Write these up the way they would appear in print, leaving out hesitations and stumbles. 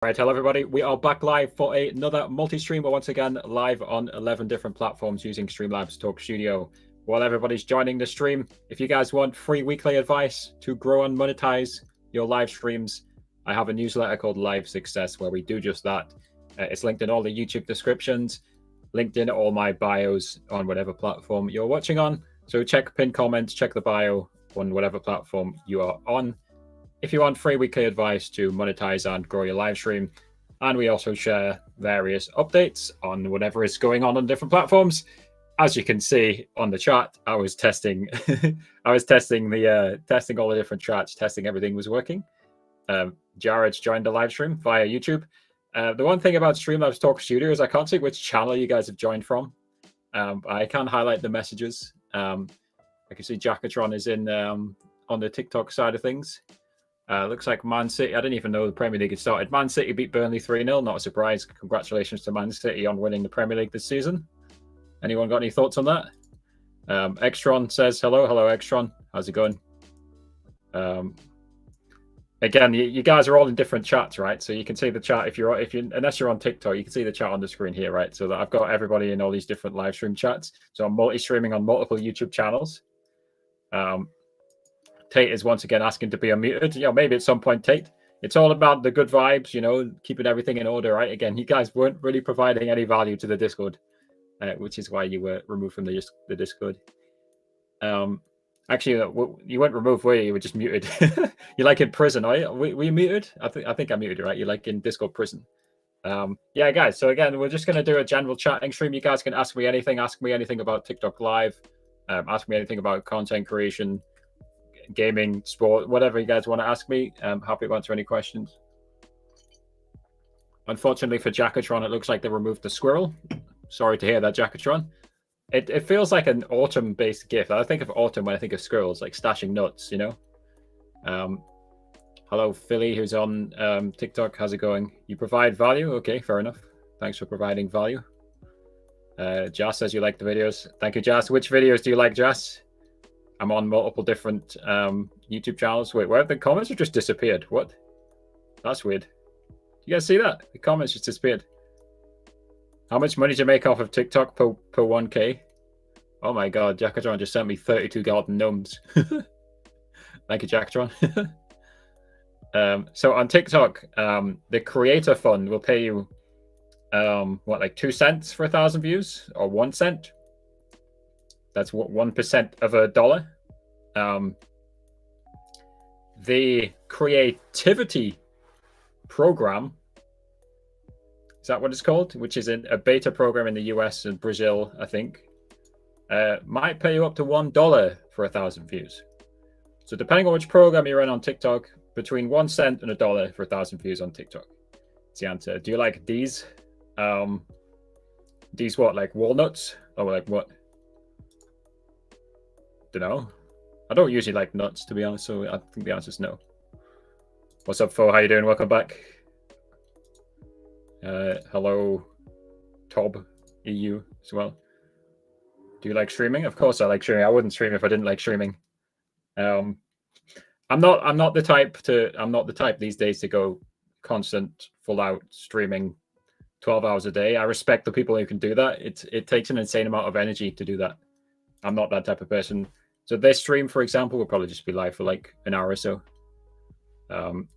Right, hello everybody. We are back live for another multi-stream. We're once again live on 11 different platforms using Streamlabs Talk Studio. While everybody's joining the stream, if you guys want free weekly advice to grow and monetize your live streams, I have a newsletter called Live Success where we do just that. It's linked in all the YouTube descriptions, linked in all my bios on whatever platform you're watching on. So check pinned comments, check the bio on whatever platform you are on. If you want free weekly advice to monetize and grow your live stream, and we also share various updates on whatever is going on different platforms. As you can see on the chat, I was testing, testing all the different chats, testing everything was working. Jared's joined the live stream via YouTube. The one thing about Streamlabs Talk Studio is I can't see which channel you guys have joined from. I can highlight the messages. I can see Jackatron is in on the TikTok side of things. Looks like Man City, I didn't even know the Premier League had started. Man City beat Burnley 3-0, not a surprise. Congratulations to Man City on winning the Premier League this season. Anyone got any thoughts on that? Extron says, hello Extron, how's it going? Again, you guys are all in different chats, right? So you can see the chat unless you're on TikTok, you can see the chat on the screen here, right? So that I've got everybody in all these different live stream chats. So I'm multi-streaming on multiple YouTube channels. Tate is once again asking to be unmuted. Maybe at some point, Tate. It's all about the good vibes, keeping everything in order, right? Again, you guys weren't really providing any value to the Discord, which is why you were removed from the Discord. Actually, you weren't removed, were you? You were just muted. You're like in prison, are you? Were you muted? I think I muted you, right? You're like in Discord prison. Yeah, guys. So again, we're just going to do a general chatting stream. You guys can ask me anything. Ask me anything about TikTok Live. Ask me anything about content creation, gaming, sport, whatever you guys want to ask me. I'm happy to answer any questions. Unfortunately for Jackatron, it looks like they removed the squirrel. Sorry to hear that, Jackatron. It feels like an autumn-based GIF. I think of autumn when I think of squirrels, like stashing nuts, Hello, Philly, who's on TikTok. How's it going? You provide value? Okay, fair enough. Thanks for providing value. Jas says you like the videos. Thank you, Jas. Which videos do you like, Jas? I'm on multiple different YouTube channels. Wait, where have the comments have just disappeared? What? That's weird. You guys see that? The comments just disappeared. How much money do you make off of TikTok per 1K? Oh my god, Jackatron just sent me 32 golden gnomes. Thank you, Jackatron. So on TikTok, the creator fund will pay you like 2 cents for 1,000 views, or 1 cent. That's what 1% of a dollar. The creativity program, is that what it's called? Which is a beta program in the US and Brazil, I think, might pay you up to $1 for 1,000 views. So depending on which program you're in on TikTok, between 1 cent and $1 for 1,000 views on TikTok. That's the answer. Do you like these? These what, like walnuts? Or like what? Don't know. I don't usually like nuts, to be honest, so I think the answer is no. What's up, Fo? How you doing? Welcome back. Hello, Tob EU as well. Do you like streaming? Of course I like streaming. I wouldn't stream if I didn't like streaming. I'm not the type these days to go constant full out streaming 12 hours a day. I respect the people who can do that. It takes an insane amount of energy to do that. I'm not that type of person. So this stream, for example, will probably just be live for like an hour or so. I'm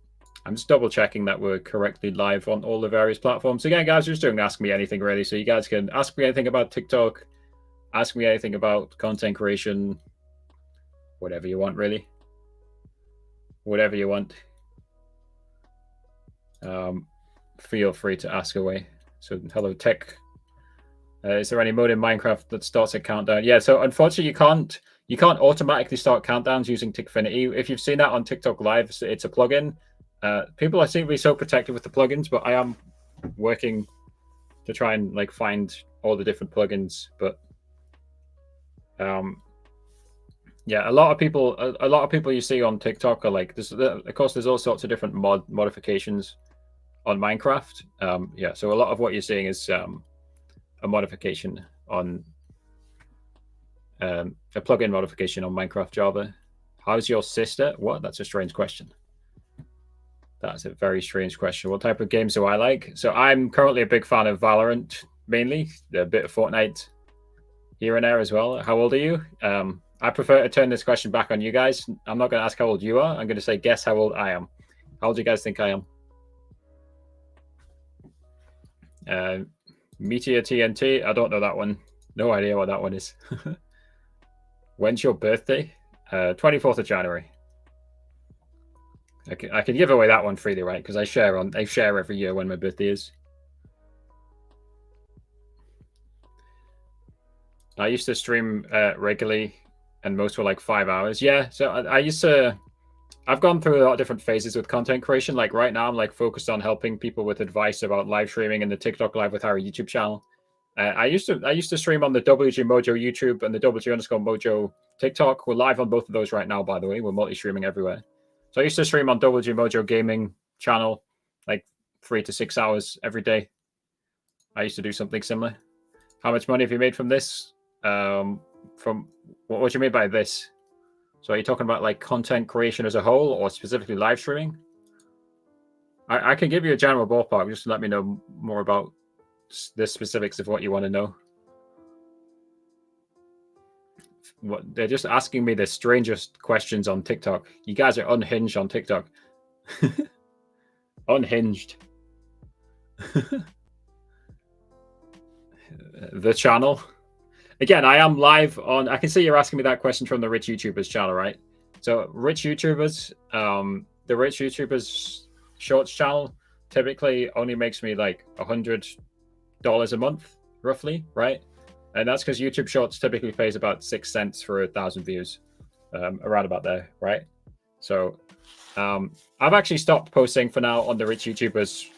just double checking that we're correctly live on all the various platforms. Again, guys, just doing Ask Me Anything really. So you guys can ask me anything about TikTok, ask me anything about content creation, whatever you want, really. Whatever you want. Feel free to ask away. So hello, Tech. Is there any mode in Minecraft that starts a countdown? Yeah, so unfortunately you can't automatically start countdowns using Tickfinity. If you've seen that on TikTok Live, it's a plugin. People seem to be so protective with the plugins, but I am working to try and like find all the different plugins. But yeah, a lot of people you see on TikTok are like this. Of course, there's all sorts of different modifications on Minecraft. Yeah, so a lot of what you're seeing is a modification on a plugin modification on Minecraft Java. How's your sister? What? That's a strange question. That's a very strange question. What type of games do I like? So I'm currently a big fan of Valorant, mainly. A bit of Fortnite here and there as well. How old are you? I prefer to turn this question back on you guys. I'm not going to ask how old you are. I'm going to say, guess how old I am. How old do you guys think I am? Meteor TNT. I don't know that one. No idea what that one is. When's your birthday? 24th of January. I can give away that one freely, right? Because I share every year when my birthday is. I used to stream regularly, and most were like 5 hours. Yeah, so I used to. I've gone through a lot of different phases with content creation. Like right now, I'm like focused on helping people with advice about live streaming and the TikTok Live with Harry YouTube channel. I used to stream on the WG Mojo YouTube and the WG_Mojo TikTok. We're live on both of those right now, by the way. We're multi-streaming everywhere. So I used to stream on WG Mojo Gaming channel, like 3 to 6 hours every day. I used to do something similar. How much money have you made from this? From what do you mean by this? So are you talking about like content creation as a whole, or specifically live streaming? I can give you a general ballpark. Just let me know more about the specifics of what you want to know. What they're just asking me the strangest questions on TikTok. You guys are unhinged on TikTok. Unhinged. The channel. Again, I am live on. I can see you're asking me that question from the Rich YouTubers channel, right? So, Rich YouTubers, the Rich YouTubers Shorts channel typically only makes me like $100 a month, roughly, right? And that's because YouTube Shorts typically pays about 6 cents for 1,000 views, around about there, right? So, I've actually stopped posting for now on the Rich YouTubers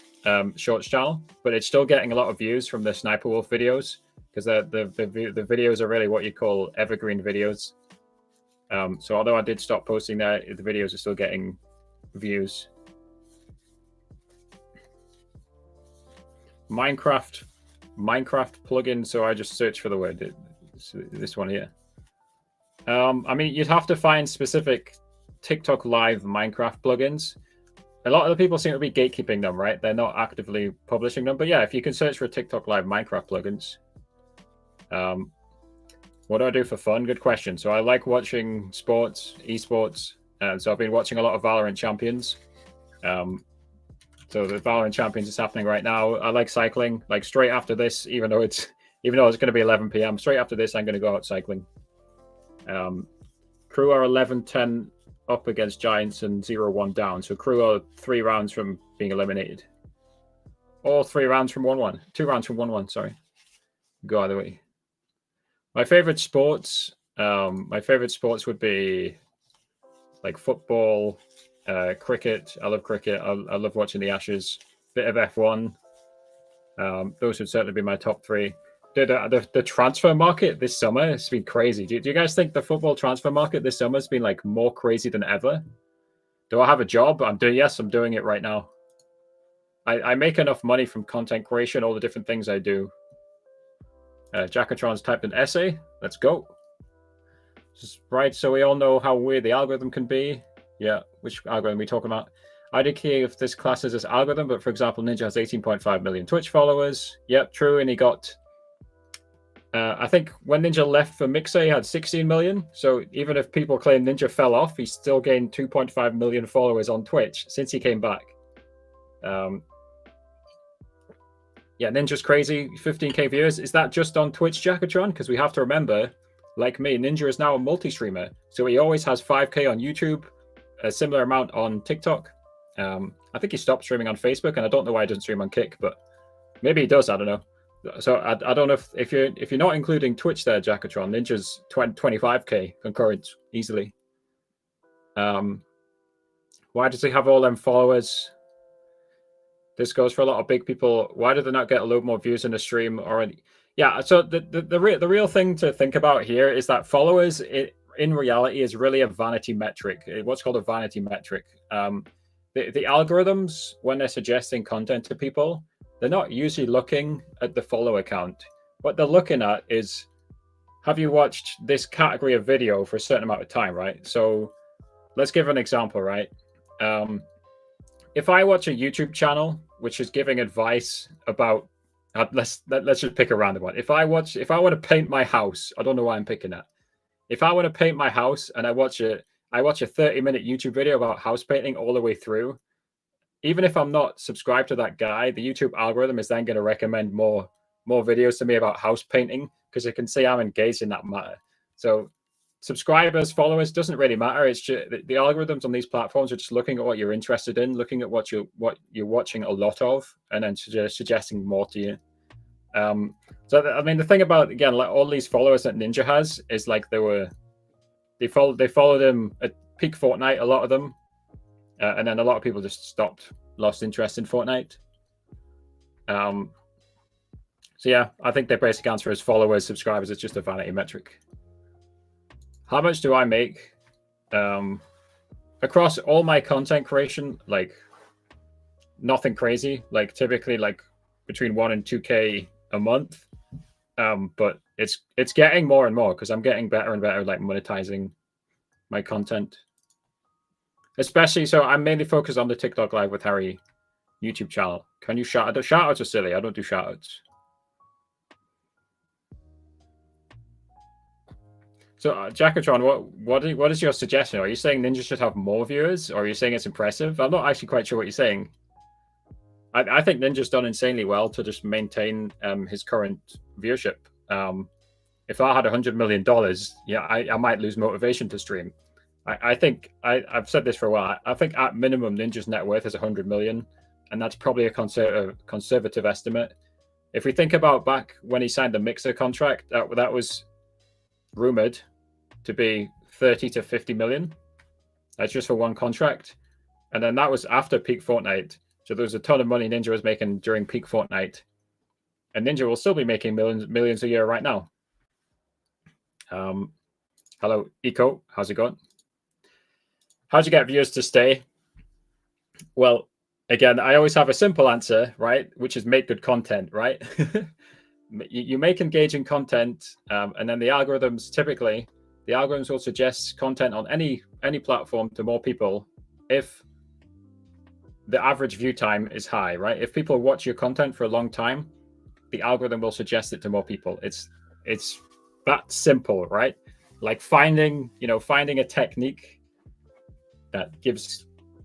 Shorts channel, but it's still getting a lot of views from the Sniper Wolf videos, because the videos are really what you call evergreen videos. So although I did stop posting there, the videos are still getting views. Minecraft plugin. So I just search for the word. This one here. I mean, you'd have to find specific TikTok Live Minecraft plugins. A lot of the people seem to be gatekeeping them, right? They're not actively publishing them. But yeah, if you can search for TikTok Live Minecraft plugins. What do I do for fun? Good question. So I like watching sports, esports. So I've been watching a lot of Valorant Champions. So the Valorant Champions is happening right now. I like cycling. Like straight after this, even though it's going to be 11 p.m. Straight after this, I'm going to go out cycling. Crew are 11-10 up against Giants and 0-1 down. So Crew are 3 rounds from being eliminated. Or 3 rounds from 1-1. 2 rounds from 1-1. Sorry. Go either way. My favorite sports would be like football, cricket. I love cricket. I love watching the Ashes. Bit of F1. Those would certainly be my top 3. The transfer market this summer has been crazy. Do you guys think the football transfer market this summer has been like more crazy than ever? Do I have a job? Yes, I'm doing it right now. I make enough money from content creation, all the different things I do. Jackatron's typed an essay. Let's go. Right, so we all know how weird the algorithm can be. Yeah, which algorithm are we talking about? I don't care if this class is this algorithm, but for example, Ninja has 18.5 million Twitch followers. Yep, true, and he got... I think when Ninja left for Mixer, he had 16 million. So even if people claim Ninja fell off, he still gained 2.5 million followers on Twitch since he came back. Yeah, Ninja's crazy. 15k viewers. Is that just on Twitch, Jackatron? Because we have to remember, like me, Ninja is now a multi-streamer. So he always has 5k on YouTube, a similar amount on TikTok. I think he stopped streaming on Facebook, and I don't know why he doesn't stream on Kick, but maybe he does. I don't know. So I don't know if you're not including Twitch there, Jackatron. Ninja's 25k concurrent easily. Why does he have all them followers? This goes for a lot of big people. Why do they not get a lot more views in the stream already? Yeah, so the real thing to think about here is that followers in reality is really a vanity metric. What's called a vanity metric. The algorithms, when they're suggesting content to people, they're not usually looking at the follower count. What they're looking at is, have you watched this category of video for a certain amount of time, right? So let's give an example, right? if I watch a YouTube channel which is giving advice about let's just pick a random one. If I want to paint my house, I don't know why I'm picking that. If I want to paint my house and I watch a 30-minute YouTube video about house painting all the way through, even if I'm not subscribed to that guy, the YouTube algorithm is then going to recommend more videos to me about house painting because it can see I'm engaged in that matter. So subscribers, followers, doesn't really matter. It's just the algorithms on these platforms are just looking at what you're interested in, looking at what you're watching a lot of, and then suggesting more to you. So I mean, the thing about, again, like all these followers that Ninja has is like they followed him at peak Fortnite, a lot of them, and then a lot of people just lost interest in Fortnite. So yeah, I think their basic answer is followers, subscribers. It's just a vanity metric. How much do I make across all my content creation? Like nothing crazy. Like typically like between 1 and 2K a month. But it's getting more and more because I'm getting better and better like monetizing my content. Especially, so I'm mainly focused on the TikTok Live with Harry YouTube channel. Can you shout out? Shout outs are silly. I don't do shout outs. So, Jackatron, what is your suggestion? Are you saying Ninja should have more viewers, or are you saying it's impressive? I'm not actually quite sure what you're saying. I think Ninja's done insanely well to just maintain his current viewership. If I had $100 million, yeah, I might lose motivation to stream. I think I've said this for a while. I think at minimum Ninja's net worth is 100 million, and that's probably a conservative estimate. If we think about back when he signed the Mixer contract, that was rumored to be 30 to 50 million. That's just for one contract, and then that was after peak Fortnite. So there was a ton of money Ninja was making during peak Fortnite, and Ninja will still be making millions a year right now. Hello, Eco. How's it going? How'd you get viewers to stay? Well, again, I always have a simple answer, right? Which is make good content, right? You make engaging content, and then the algorithms will suggest content on any platform to more people if the average view time is high, right? If people watch your content for a long time, the algorithm will suggest it to more people. It's that simple, right? Like finding a technique that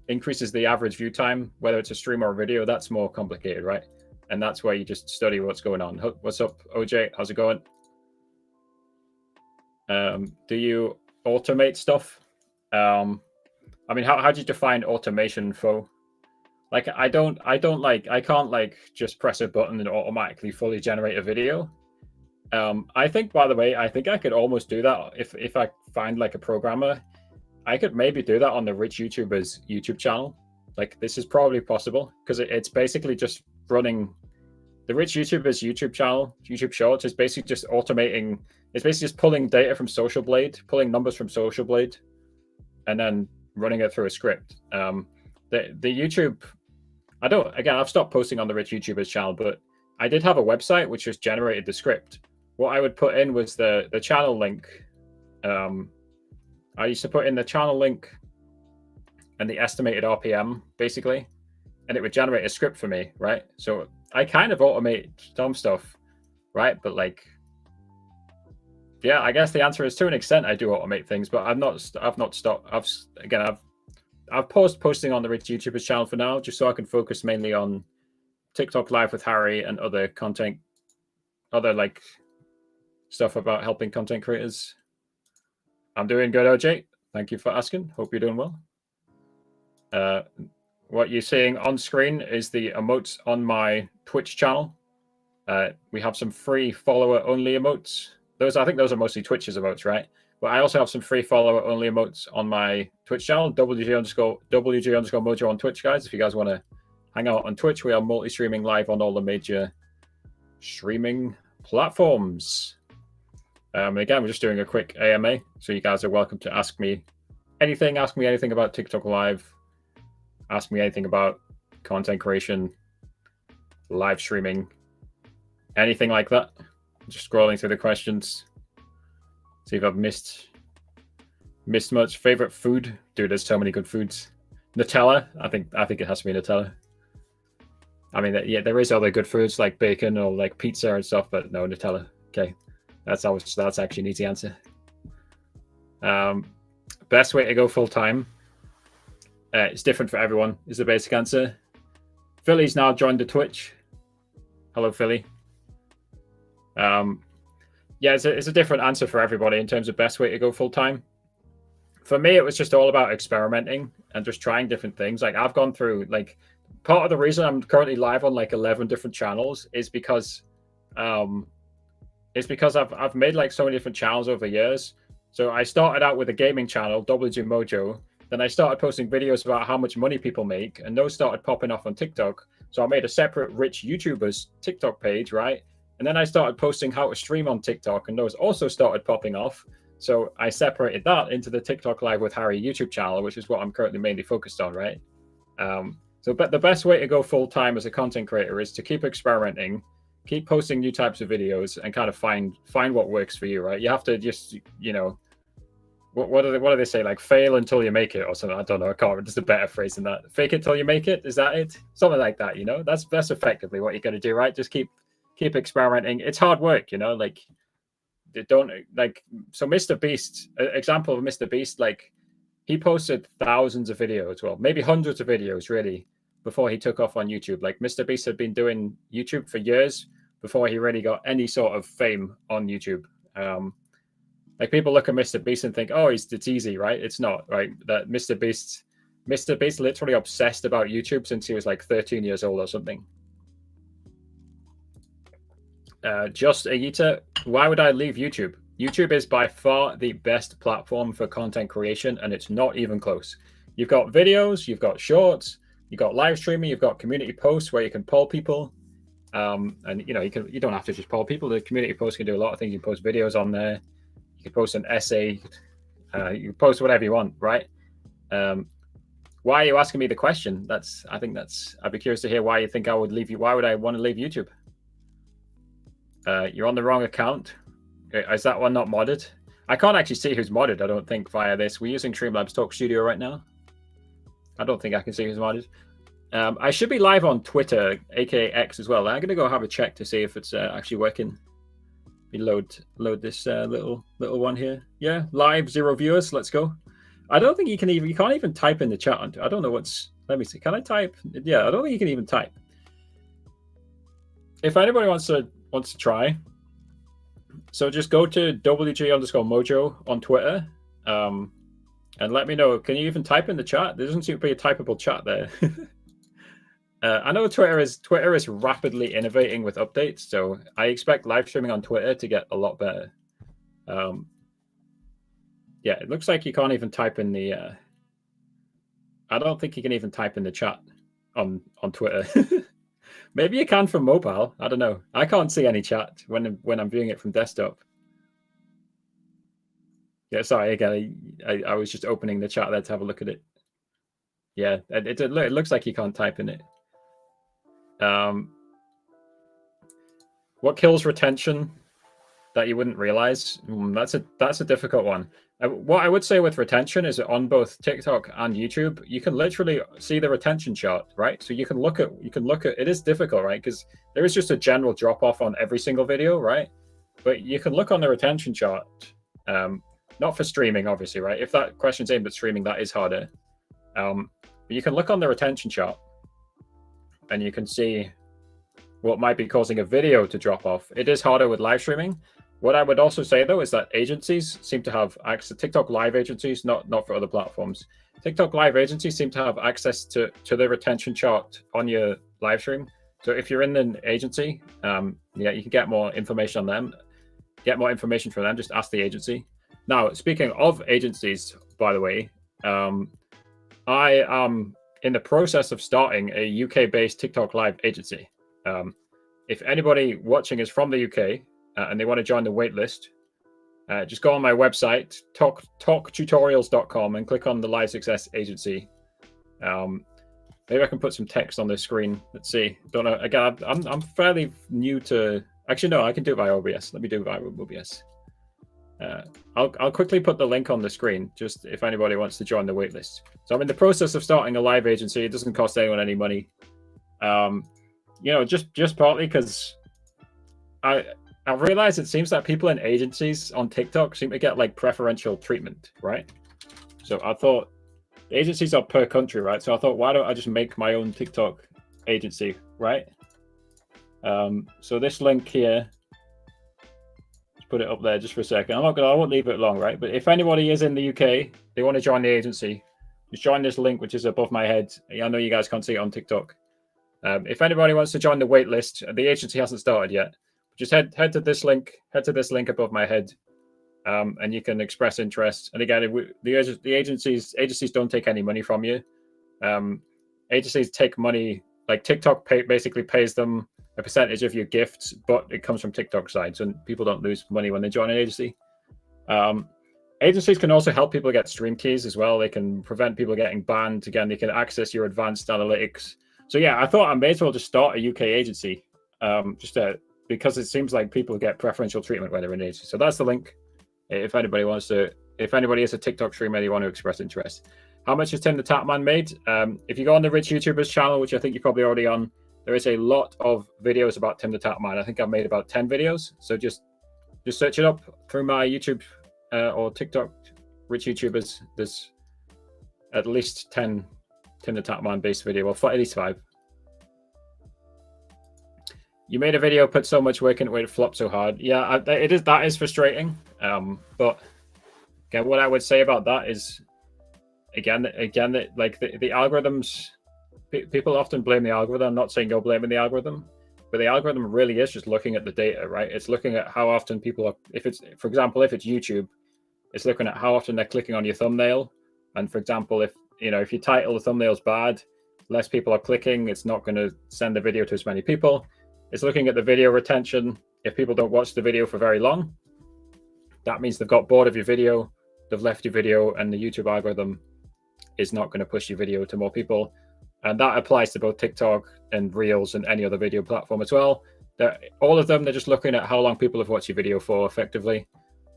increases the average view time, whether it's a stream or a video, that's more complicated, right? And that's where you just study what's going on. What's up, OJ? How's it going? Do you automate stuff? I mean, how do you define automation, Fo? Like, I can't just press a button and automatically fully generate a video. I think, by the way, I think I could almost do that if I find like a programmer. I could maybe do that on the Rich YouTuber's YouTube channel. Like, this is probably possible because it's basically just running the Rich YouTuber's YouTube channel. YouTube Shorts is basically just automating. It's basically just pulling data from Social Blade, pulling numbers from Social Blade, and then running it through a script. The YouTube, I've stopped posting on the Rich YouTuber's channel, but I did have a website which just generated the script. What I would put in was the channel link. I used to put in the channel link and the estimated RPM, basically, and it would generate a script for me, right? So I kind of automate some stuff, right? But like, yeah, I guess the answer is to an extent I do automate things, but I've not stopped. I've paused posting on the Rich YouTuber's channel for now, just so I can focus mainly on TikTok Live with Harry and other content, other like stuff about helping content creators. I'm doing good, OJ. Thank you for asking. Hope you're doing well. What you're seeing on screen is the emotes on my Twitch channel. We have some free follower-only emotes. I think those are mostly Twitch's emotes, right? But I also have some free follower-only emotes on my Twitch channel, WG_Mojo on Twitch, guys. If you guys want to hang out on Twitch, we are multi-streaming live on all the major streaming platforms. Again, we're just doing a quick AMA, so you guys are welcome to ask me anything. Ask me anything about TikTok Live. Ask me anything about content creation, live streaming, anything like that. Just scrolling through the questions. See if I've missed much. Favorite food? Dude, there's so many good foods. Nutella. I think it has to be Nutella. I mean, yeah, there is other good foods like bacon or like pizza and stuff, but no, Nutella. Okay, that's actually an easy answer. Best way to go full time. It's different for everyone. Is the basic answer. Philly's now joined the Twitch. Hello, Philly. Yeah, it's a different answer for everybody in terms of best way to go full time. For me, it was just all about experimenting and just trying different things. Like I've gone through like part of the reason I'm currently live on like 11 different channels is because I've made like so many different channels over years. So I started out with a gaming channel, WG Mojo. Then I started posting videos about how much money people make, and those started popping off on TikTok. So I made a separate Rich YouTubers TikTok page, right? And then I started posting how to stream on TikTok, and those also started popping off. So I separated that into the TikTok Live with Harry YouTube channel, which is what I'm currently mainly focused on, right? But the best way to go full time as a content creator is to keep experimenting, keep posting new types of videos, and kind of find what works for you, right? You have to just, you know, what do they say? Like fail until you make it or something. I don't know. I can't remember. There's a better phrase than that. Fake it till you make it. Is that it? Something like that. You know, that's effectively what you're going to do, right? Just keep experimenting. It's hard work, you know. Like don't like so. Mr. Beast, example of Mr. Beast, like he posted thousands of videos, well, maybe hundreds of videos, really, before he took off on YouTube. Like Mr. Beast had been doing YouTube for years before he really got any sort of fame on YouTube. Like people look at Mr. Beast and think, oh, it's easy, right? It's not, right? That Mr. Beast literally obsessed about YouTube since he was like 13 years old or something. Just Ayita, why would I leave YouTube? YouTube is by far the best platform for content creation, and it's not even close. You've got videos, you've got shorts, you've got live streaming, you've got community posts where you can poll people. And you know, you don't have to just poll people. The community posts can do a lot of things. You can post videos on there. You can post an essay. You can post whatever you want, right? Why are you asking me the question? I'd be curious to hear why you think I would leave you. Why would I want to leave YouTube? You're on the wrong account. Is that one not modded? I can't actually see who's modded, I don't think, via this. We're using Streamlabs Talk Studio right now. I don't think I can see who's modded. I should be live on Twitter, aka X, as well. I'm going to go have a check to see if it's actually working. We load this little one here. Yeah, live, 0 viewers. Let's go. I don't think you can't even type in the chat. I don't know what's. Let me see. Can I type? Yeah, I don't think you can even type. If anybody wants to try, so just go to WG_Mojo on Twitter, and let me know. Can you even type in the chat? There doesn't seem to be a typable chat there. I know Twitter is rapidly innovating with updates, so I expect live streaming on Twitter to get a lot better. Yeah, it looks like you can't even type in the. I don't think you can even type in the chat on Twitter. Maybe you can from mobile. I don't know. I can't see any chat when I'm viewing it from desktop. Yeah, sorry again. I was just opening the chat there to have a look at it. Yeah, it looks like you can't type in it. What kills retention that you wouldn't realize? That's a difficult one. What I would say with retention is that on both TikTok and YouTube, you can literally see the retention chart, right? So you can look at it is difficult, right? Because there is just a general drop off on every single video, right? But you can look on the retention chart. Not for streaming, obviously, right? If that question's aimed at streaming, that is harder. But you can look on the retention chart and you can see what might be causing a video to drop off. It is harder with live streaming. What I would also say, though, is that agencies seem to have access. TikTok Live agencies, not for other platforms. TikTok Live agencies seem to have access to the retention chart on your live stream. So if you're in an agency, yeah, you can get more information on them. Get more information from them. Just ask the agency. Now, speaking of agencies, by the way, I am in the process of starting a UK-based TikTok Live agency. If anybody watching is from the UK and they want to join the waitlist, just go on my website, talktutorials.com, and click on the Live Success Agency. Maybe I can put some text on this screen. Let's see. Don't know. Again, I'm fairly new to. Actually, no, I can do it via OBS. Let me do it via OBS. I'll quickly put the link on the screen, just if anybody wants to join the waitlist. So I'm in the process of starting a live agency. It doesn't cost anyone any money. Just partly because I realize it seems that people in agencies on TikTok seem to get like preferential treatment, right? So I thought the agencies are per country, right? So I thought, why don't I just make my own TikTok agency, right? So this link here, let's put it up there just for a second. I won't leave it long, right? But if anybody is in the UK, they want to join the agency, just join this link, which is above my head. I know you guys can't see it on TikTok. If anybody wants to join the wait list, the agency hasn't started yet. Just head to this link. Head to this link above my head, and you can express interest. And again, the agencies don't take any money from you. Agencies take money, like TikTok basically pays them a percentage of your gifts, but it comes from TikTok side, so people don't lose money when they join an agency. Agencies can also help people get stream keys as well. They can prevent people getting banned. Again, they can access your advanced analytics. So yeah, I thought I may as well just start a UK agency, because it seems like people get preferential treatment when they're in agency. So that's the link. If anybody is a TikTok streamer, they want to express interest. How much has Tim the Tatman made? If you go on the Rich YouTubers channel, which I think you're probably already on, there is a lot of videos about Tim the Tatman. I think I've made about 10 videos. So just search it up through my YouTube or TikTok Rich YouTubers. There's at least 10 Tim the Tatman based video, or at least 5. You made a video, put so much work into it, flopped so hard. Yeah, that is frustrating. But again, what I would say about that is, again, like the algorithms, people often blame the algorithm. I'm not saying you're blaming the algorithm, but the algorithm really is just looking at the data, right? It's looking at how often people are, for example, if it's YouTube, it's looking at how often they're clicking on your thumbnail. And for example, if your title, the thumbnail's bad, less people are clicking, it's not going to send the video to as many people. It's looking at the video retention. If people don't watch the video for very long, that means they've got bored of your video, they've left your video, and the YouTube algorithm is not going to push your video to more people. And that applies to both TikTok and Reels and any other video platform as well. All of them, they're just looking at how long people have watched your video for effectively.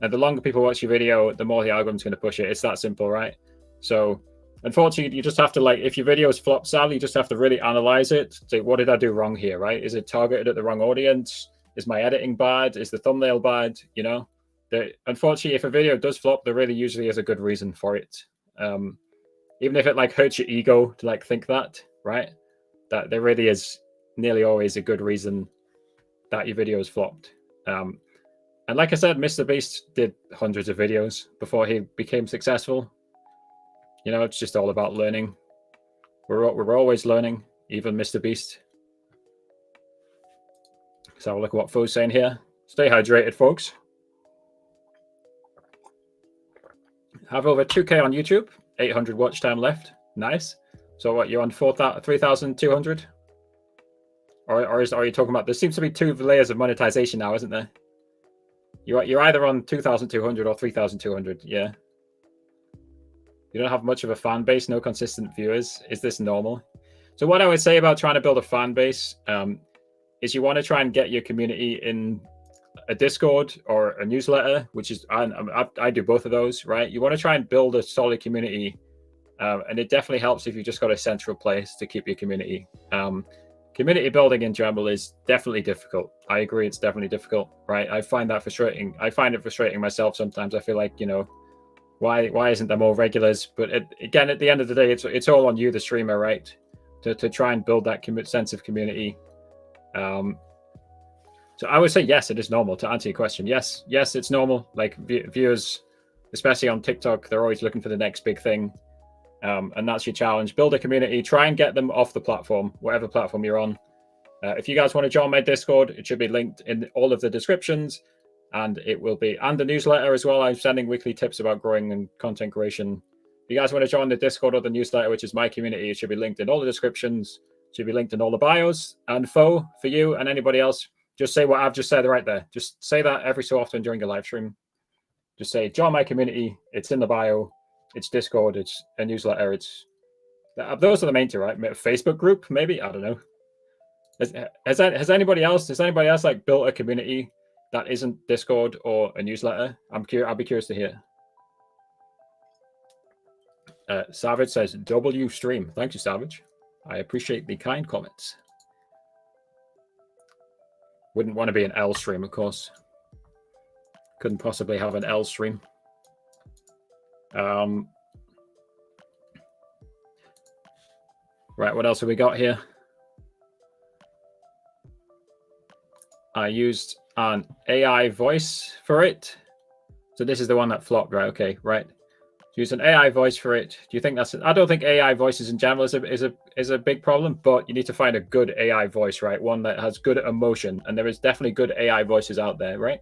And the longer people watch your video, the more the algorithm's going to push it. It's that simple, right? So unfortunately, you just have to, if your video is flop savvy, you just have to really analyze it. Say, what did I do wrong here, right? Is it targeted at the wrong audience? Is my editing bad? Is the thumbnail bad? Unfortunately, if a video does flop, there really usually is a good reason for it. Even if it hurts your ego to think that, right? That there really is nearly always a good reason that your video is flopped. And like I said, Mr. Beast did hundreds of videos before he became successful. It's just all about learning. We're always learning, even Mr. Beast. So look at what Fo's saying here. Stay hydrated, folks. Have over 2K on YouTube, 800 watch time left. Nice. So what, you're on 3,200? Or are you talking about, there seems to be 2 layers of monetization now, isn't there? You're either on 2,200 or 3,200, yeah. You don't have much of a fan base, no consistent viewers. Is this normal? So what I would say about trying to build a fan base is you want to try and get your community in a Discord or a newsletter, which is, I do both of those, right? You want to try and build a solid community. And it definitely helps if you've just got a central place to keep your community. Community building in general is definitely difficult. I agree, it's definitely difficult, right? I find that frustrating. I find it frustrating myself sometimes. I feel like, why isn't there more regulars? But again, at the end of the day, it's all on you, the streamer, right? To try and build that sense of community. So I would say yes, it is normal. To answer your question, yes, it's normal. Viewers, especially on TikTok, they're always looking for the next big thing, and that's your challenge. Build a community. Try and get them off the platform, whatever platform you're on. If you guys want to join my Discord, it should be linked in all of the descriptions. And it will be, and the newsletter as well. I'm sending weekly tips about growing and content creation. If you guys want to join the Discord or the newsletter, which is my community, it should be linked in all the descriptions. It should be linked in all the bios. And for you and anybody else, just say what I've just said right there. Just say that every so often during a live stream. Just say, join my community. It's in the bio. It's Discord. It's a newsletter. Those are the main 2, right? Facebook group, maybe? I don't know. Has anybody else built a community that isn't Discord or a newsletter? I'll be curious to hear. Savage says W stream. Thank you, Savage. I appreciate the kind comments. Wouldn't want to be an L stream, of course. Couldn't possibly have an L stream. Right, what else have we got here? I used an AI voice for it. So this is the one that flopped, right? Okay, right. Use an AI voice for it. Do you think that's? I don't think AI voices in general is a big problem, but you need to find a good AI voice, right? One that has good emotion, and there is definitely good AI voices out there, right?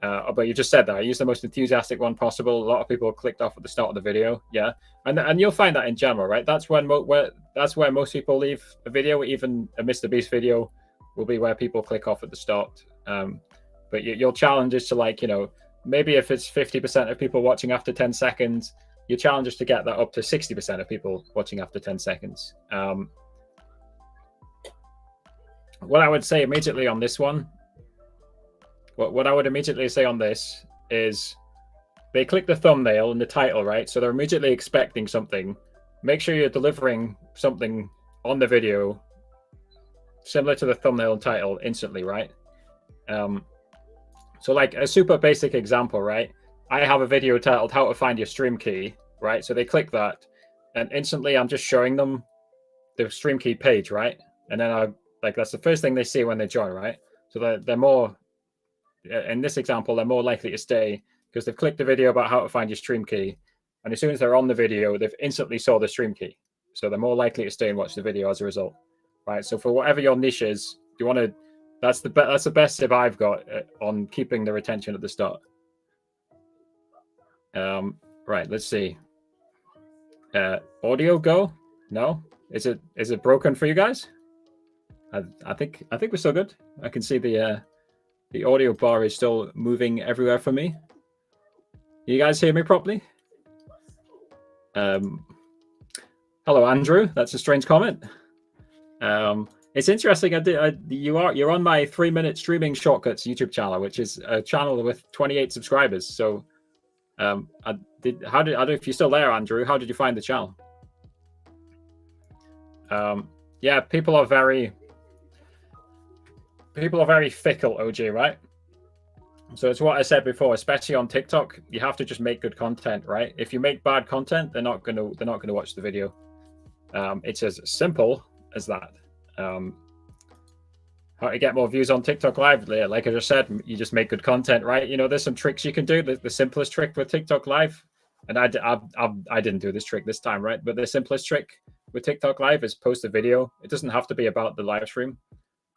But you just said that I used the most enthusiastic one possible. A lot of people clicked off at the start of the video, yeah, and you'll find that in general, right? That's where most people leave a video. Even a Mr. Beast video will be where people click off at the start. But your challenge is to, like, you know, maybe if it's 50% of people watching after 10 seconds, your challenge is to get that up to 60% of people watching after 10 seconds. What I would say immediately on this one, what I would immediately say on this is they click the thumbnail and the title, right? So they're immediately expecting something. Make sure you're delivering something on the video similar to the thumbnail and title instantly, right? So like a super basic example, right? I have a video titled How to Find Your Stream Key, right? So they click that and instantly I'm just showing them the stream key page, right? And then that's the first thing they see when they join, right? So they're more, in this example, they're more likely to stay because they've clicked the video about how to find your stream key. And as soon as they're on the video, they've instantly saw the stream key. So they're more likely to stay and watch the video as a result, right? So for whatever your niche is, you want to, that's the best tip I've got on keeping the retention at the start. Right, let's see. Audio go? No? Is it broken for you guys? I think we're still good. I can see the audio bar is still moving everywhere for me. You guys hear me properly? Hello, Andrew. That's a strange comment. It's interesting. You're on my 3-minute streaming shortcuts YouTube channel, which is a channel with 28 subscribers. So, I don't know if you're still there, Andrew. How did you find the channel? Yeah, people are very fickle, OG, right? So it's what I said before, especially on TikTok, you have to just make good content, right? If you make bad content, they're not gonna watch the video. It's as simple as that. How to get more views on TikTok Live? Like I just said, you just make good content, right? You know, there's some tricks you can do. The simplest trick with TikTok Live, and I didn't do this trick this time, right? But the simplest trick with TikTok Live is post a video. It doesn't have to be about the live stream.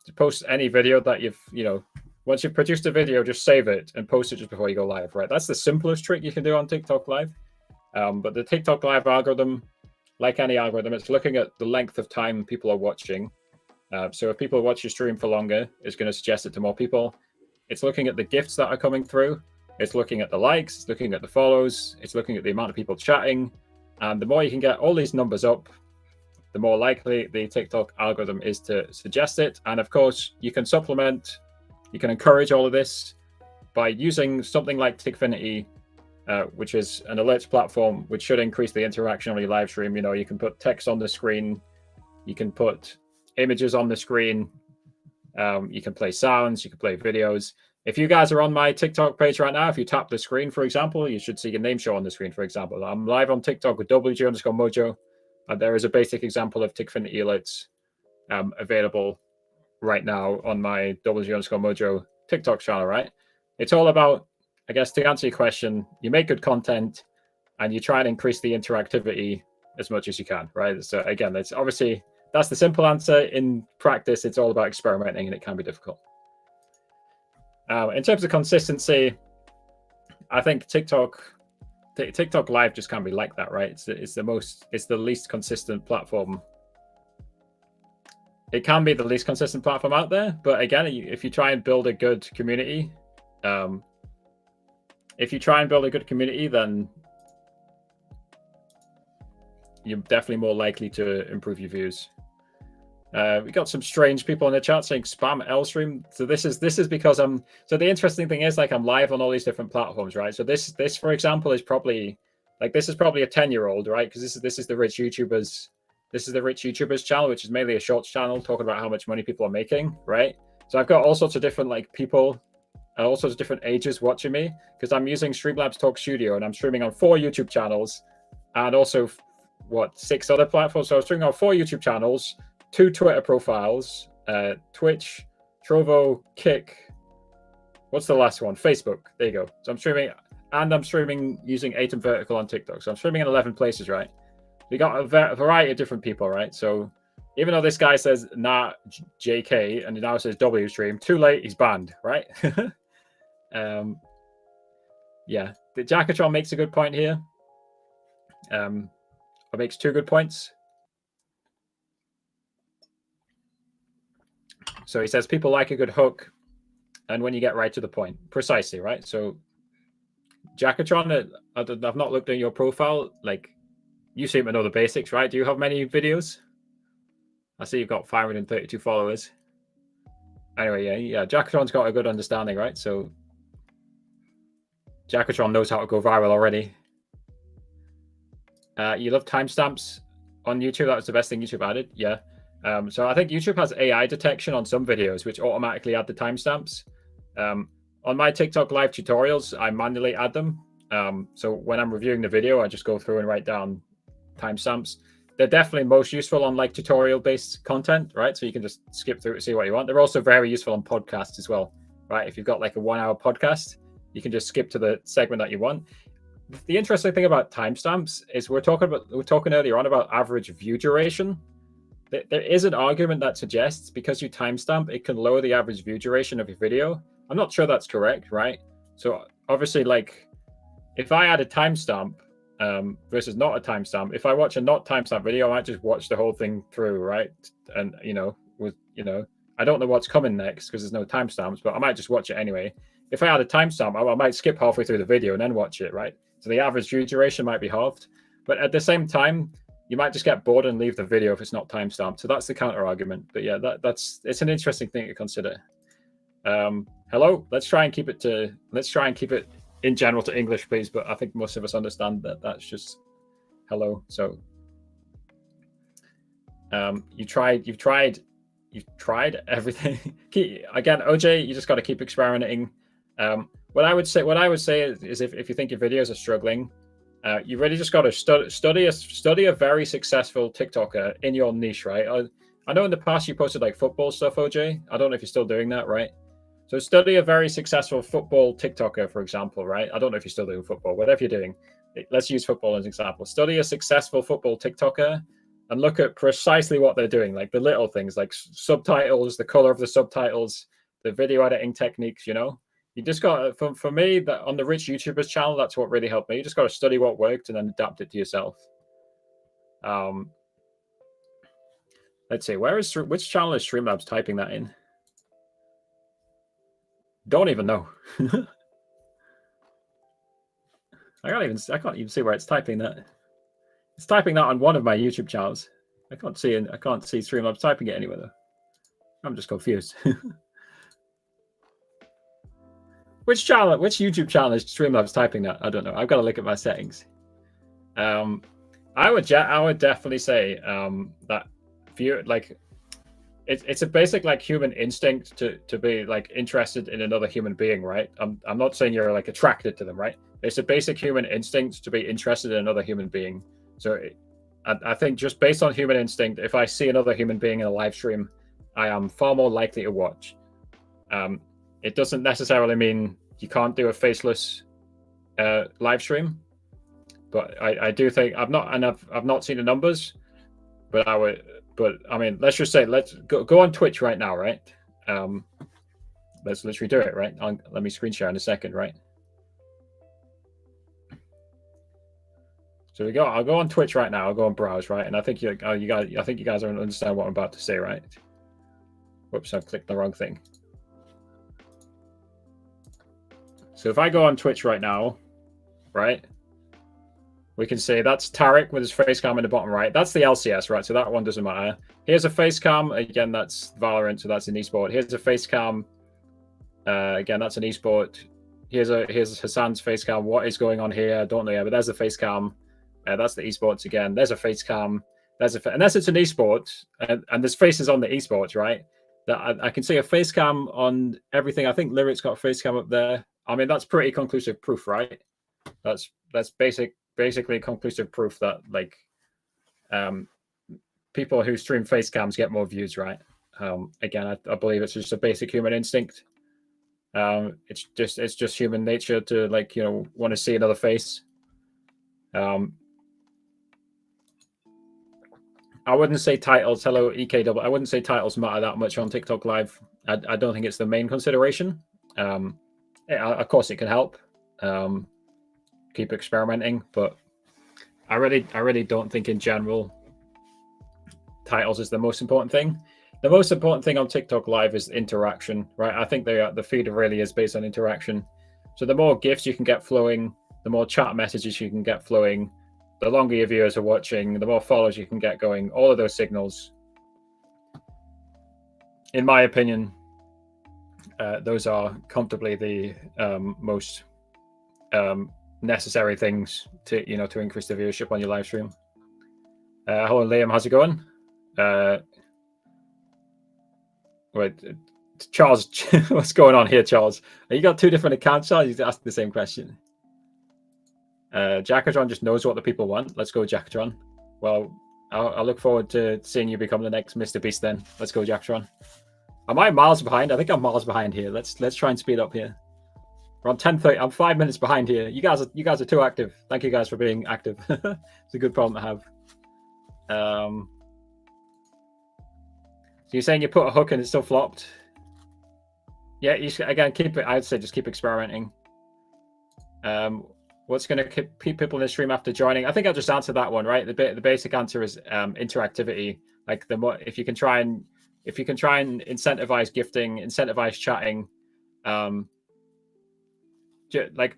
To post any video that once you've produced a video, just save it and post it just before you go live, right? That's the simplest trick you can do on TikTok Live. But the TikTok Live algorithm, like any algorithm, it's looking at the length of time people are watching. So if people watch your stream for longer, it's going to suggest it to more people. It's looking at the gifts that are coming through. It's looking at the likes. It's looking at the follows. It's looking at the amount of people chatting. And the more you can get all these numbers up, the more likely the TikTok algorithm is to suggest it. And of course, you can supplement, you can encourage all of this by using something like Tickfinity, which is an alerts platform, which should increase the interaction on your live stream. You know, you can put text on the screen, you can put images on the screen, you can play sounds, you can play videos. If you guys are on my TikTok page right now, if you tap the screen, for example, you should see your name show on the screen, for example. I'm live on TikTok with WG_Mojo. There is a basic example of Tickfinity alerts available right now on my WG_Mojo TikTok channel, right? It's all about, I guess, to answer your question, you make good content and you try and increase the interactivity as much as you can, right? So again, that's the simple answer. In practice, it's all about experimenting and it can be difficult. In terms of consistency, I think TikTok Live just can't be like that, right? It's the least consistent platform. It can be the least consistent platform out there, but again, if you try and build a good community, then you're definitely more likely to improve your views. We got some strange people in the chat saying spam Lstream. So this is because I'm. So the interesting thing is, like, I'm live on all these different platforms, right? So this for example is probably like, this is probably a 10-year-old, right? Because this is the rich YouTubers. This is the rich YouTubers channel, which is mainly a shorts channel talking about how much money people are making, right? So I've got all sorts of different like people, all sorts of different ages watching me, because I'm using Streamlabs Talk Studio and I'm streaming on 4 YouTube channels and also 6 other platforms. So I'm streaming on 4 YouTube channels, 2 Twitter profiles, Twitch, Trovo, Kick. What's the last one? Facebook. There you go. So I'm streaming, and I'm streaming using Atom Vertical on TikTok. So I'm streaming in 11 places, right? We got a variety of different people, right? So even though this guy says nah JK and he now says W stream, too late, he's banned, right? Yeah, the Jackatron makes a good point here. Or makes 2 good points. So he says people like a good hook, and when you get right to the point, precisely, right? So Jackatron, I've not looked at your profile. Like, you seem to know the basics, right? Do you have many videos? I see you've got 532 followers. Anyway, yeah. Jackatron's got a good understanding, right? So Jackatron knows how to go viral already. You love timestamps on YouTube. That was the best thing YouTube added. Yeah. So I think YouTube has AI detection on some videos, which automatically add the timestamps. On my TikTok live tutorials, I manually add them. So when I'm reviewing the video, I just go through and write down timestamps. They're definitely most useful on like tutorial-based content, right? So you can just skip through to see what you want. They're also very useful on podcasts as well, right? If you've got like a 1-hour podcast, you can just skip to the segment that you want. The interesting thing about timestamps is we're talking earlier on about average view duration. There is an argument that suggests because you timestamp, it can lower the average view duration of your video. I'm not sure that's correct, right? So obviously, like, if I add a timestamp versus not a timestamp, if I watch a not timestamp video, I might just watch the whole thing through, right? And I don't know what's coming next because there's no timestamps, but I might just watch it anyway. If I add a timestamp, I might skip halfway through the video and then watch it, right? So the average view duration might be halved, but at the same time, you might just get bored and leave the video if it's not timestamped. So that's the counter argument. But yeah, it's an interesting thing to consider. Hello. Let's try and keep it in general to English, please. But I think most of us understand that that's just hello. So you've tried everything. Again, OJ, you just got to keep experimenting. What I would say is if you think your videos are struggling, you really just got to study a very successful TikToker in your niche, right? I know in the past you posted like football stuff, OJ. I don't know if you're still doing that, right? So study a very successful football TikToker, for example, right? I don't know if you're still doing football. Whatever you're doing, let's use football as an example. Study a successful football TikToker and look at precisely what they're doing, like the little things, like subtitles, the color of the subtitles, the video editing techniques, You just got, for me, that on the Rich YouTubers channel, that's what really helped me. You just got to study what worked and then adapt it to yourself. Let's see, which channel is Streamlabs typing that in? Don't even know. I can't even see where it's typing that. It's typing that on one of my YouTube channels. I can't see Streamlabs typing it anywhere though. I'm just confused. Which YouTube channel is Streamlabs typing that? I don't know. I've got to look at my settings. I would definitely say that view, like, it's a basic like human instinct to be like interested in another human being, right? I'm not saying you're like attracted to them, right? It's a basic human instinct to be interested in another human being. So I think just based on human instinct, if I see another human being in a live stream, I am far more likely to watch. It doesn't necessarily mean you can't do a faceless live stream, but I do think I've not seen the numbers, but I mean, let's just say let's go on Twitch right now, right? Let's literally do it, right? Let me screen share in a second, right? So I'll go on Twitch right now. I'll go on browse, right? And I think you guys don't understand what I'm about to say, right? Whoops, I've clicked the wrong thing. So if I go on Twitch right now, right? we can see that's Tarek with his face cam in the bottom right. That's the LCS, right? So that one doesn't matter. Here's a face cam. Again, that's Valorant, so that's an esport. Here's a face cam. Again, that's an esport. Here's Hassan's face cam. What is going on here? I don't know yet, but there's a face cam. That's the esports again. There's a face cam. Unless it's an esport, and there's faces on the esports, right? That I can see a face cam on everything. I think Lyric's got a face cam up there. I mean, that's pretty conclusive proof, right? That's basically conclusive proof that like people who stream face cams get more views, right? Again, I believe it's just a basic human instinct. It's just human nature to like want to see another face. I wouldn't say titles. Hello, EKW. I wouldn't say titles matter that much on TikTok Live. I don't think it's the main consideration. Of course, it can help. Keep experimenting, but I really don't think in general titles is the most important thing. The most important thing on TikTok Live is interaction, right? I think the feed really is based on interaction. So the more GIFs you can get flowing, the more chat messages you can get flowing, the longer your viewers are watching, the more followers you can get going. All of those signals, in my opinion, those are comfortably the most necessary things to to increase the viewership on your live stream. Hello, Liam. How's it going? Wait, Charles, what's going on here, Charles? You got two different accounts, Charles? He's asking the same question. Jackatron just knows what the people want. Let's go, Jackatron. Well, I'll look forward to seeing you become the next Mr. Beast then. Let's go, Jackatron. Am I miles behind? I think I'm miles behind here. Let's try and speed up here. We're on 10:30. I'm 5 minutes behind here. You guys are too active. Thank you guys for being active. It's a good problem to have. So you're saying you put a hook and it still flopped? Yeah, again, keep it. I'd say just keep experimenting. What's going to keep people in the stream after joining? I think I'll just answer that one, right? The basic answer is interactivity. Like the more, if you can try and incentivize gifting, incentivize chatting,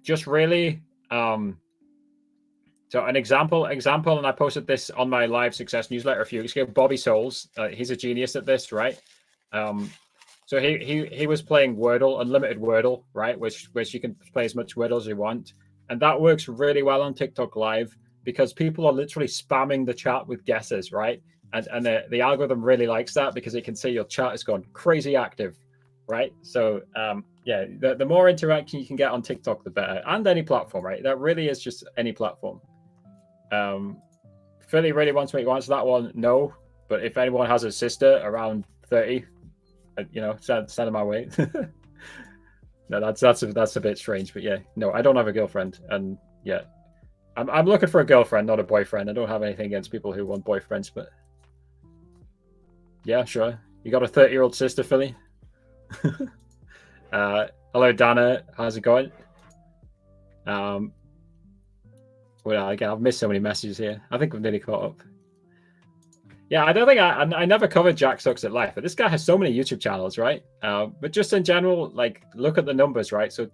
just really. So an example, and I posted this on my live success newsletter a few weeks ago. Bobby Souls, he's a genius at this, right? So he was playing Wordle, unlimited Wordle, right? Which you can play as much Wordle as you want. And that works really well on TikTok Live because people are literally spamming the chat with guesses, right? And the algorithm really likes that because it can see your chat has gone crazy active, right? So yeah, the more interaction you can get on TikTok, the better. And any platform, right? That really is just any platform. Philly really wants me to answer that one. No, but if anyone has a sister around 30, send them my way. No, that's a bit strange, but yeah, no, I don't have a girlfriend, and yeah, I'm looking for a girlfriend, not a boyfriend. I don't have anything against people who want boyfriends, but yeah, sure. You got a 30-year-old sister, Philly? Hello, Dana. How's it going? Well, again, I've missed so many messages here. I think I'm nearly caught up. Yeah, I don't think I never covered Jack Sucks at Life, but this guy has so many YouTube channels, right? But just in general, like look at the numbers, right? So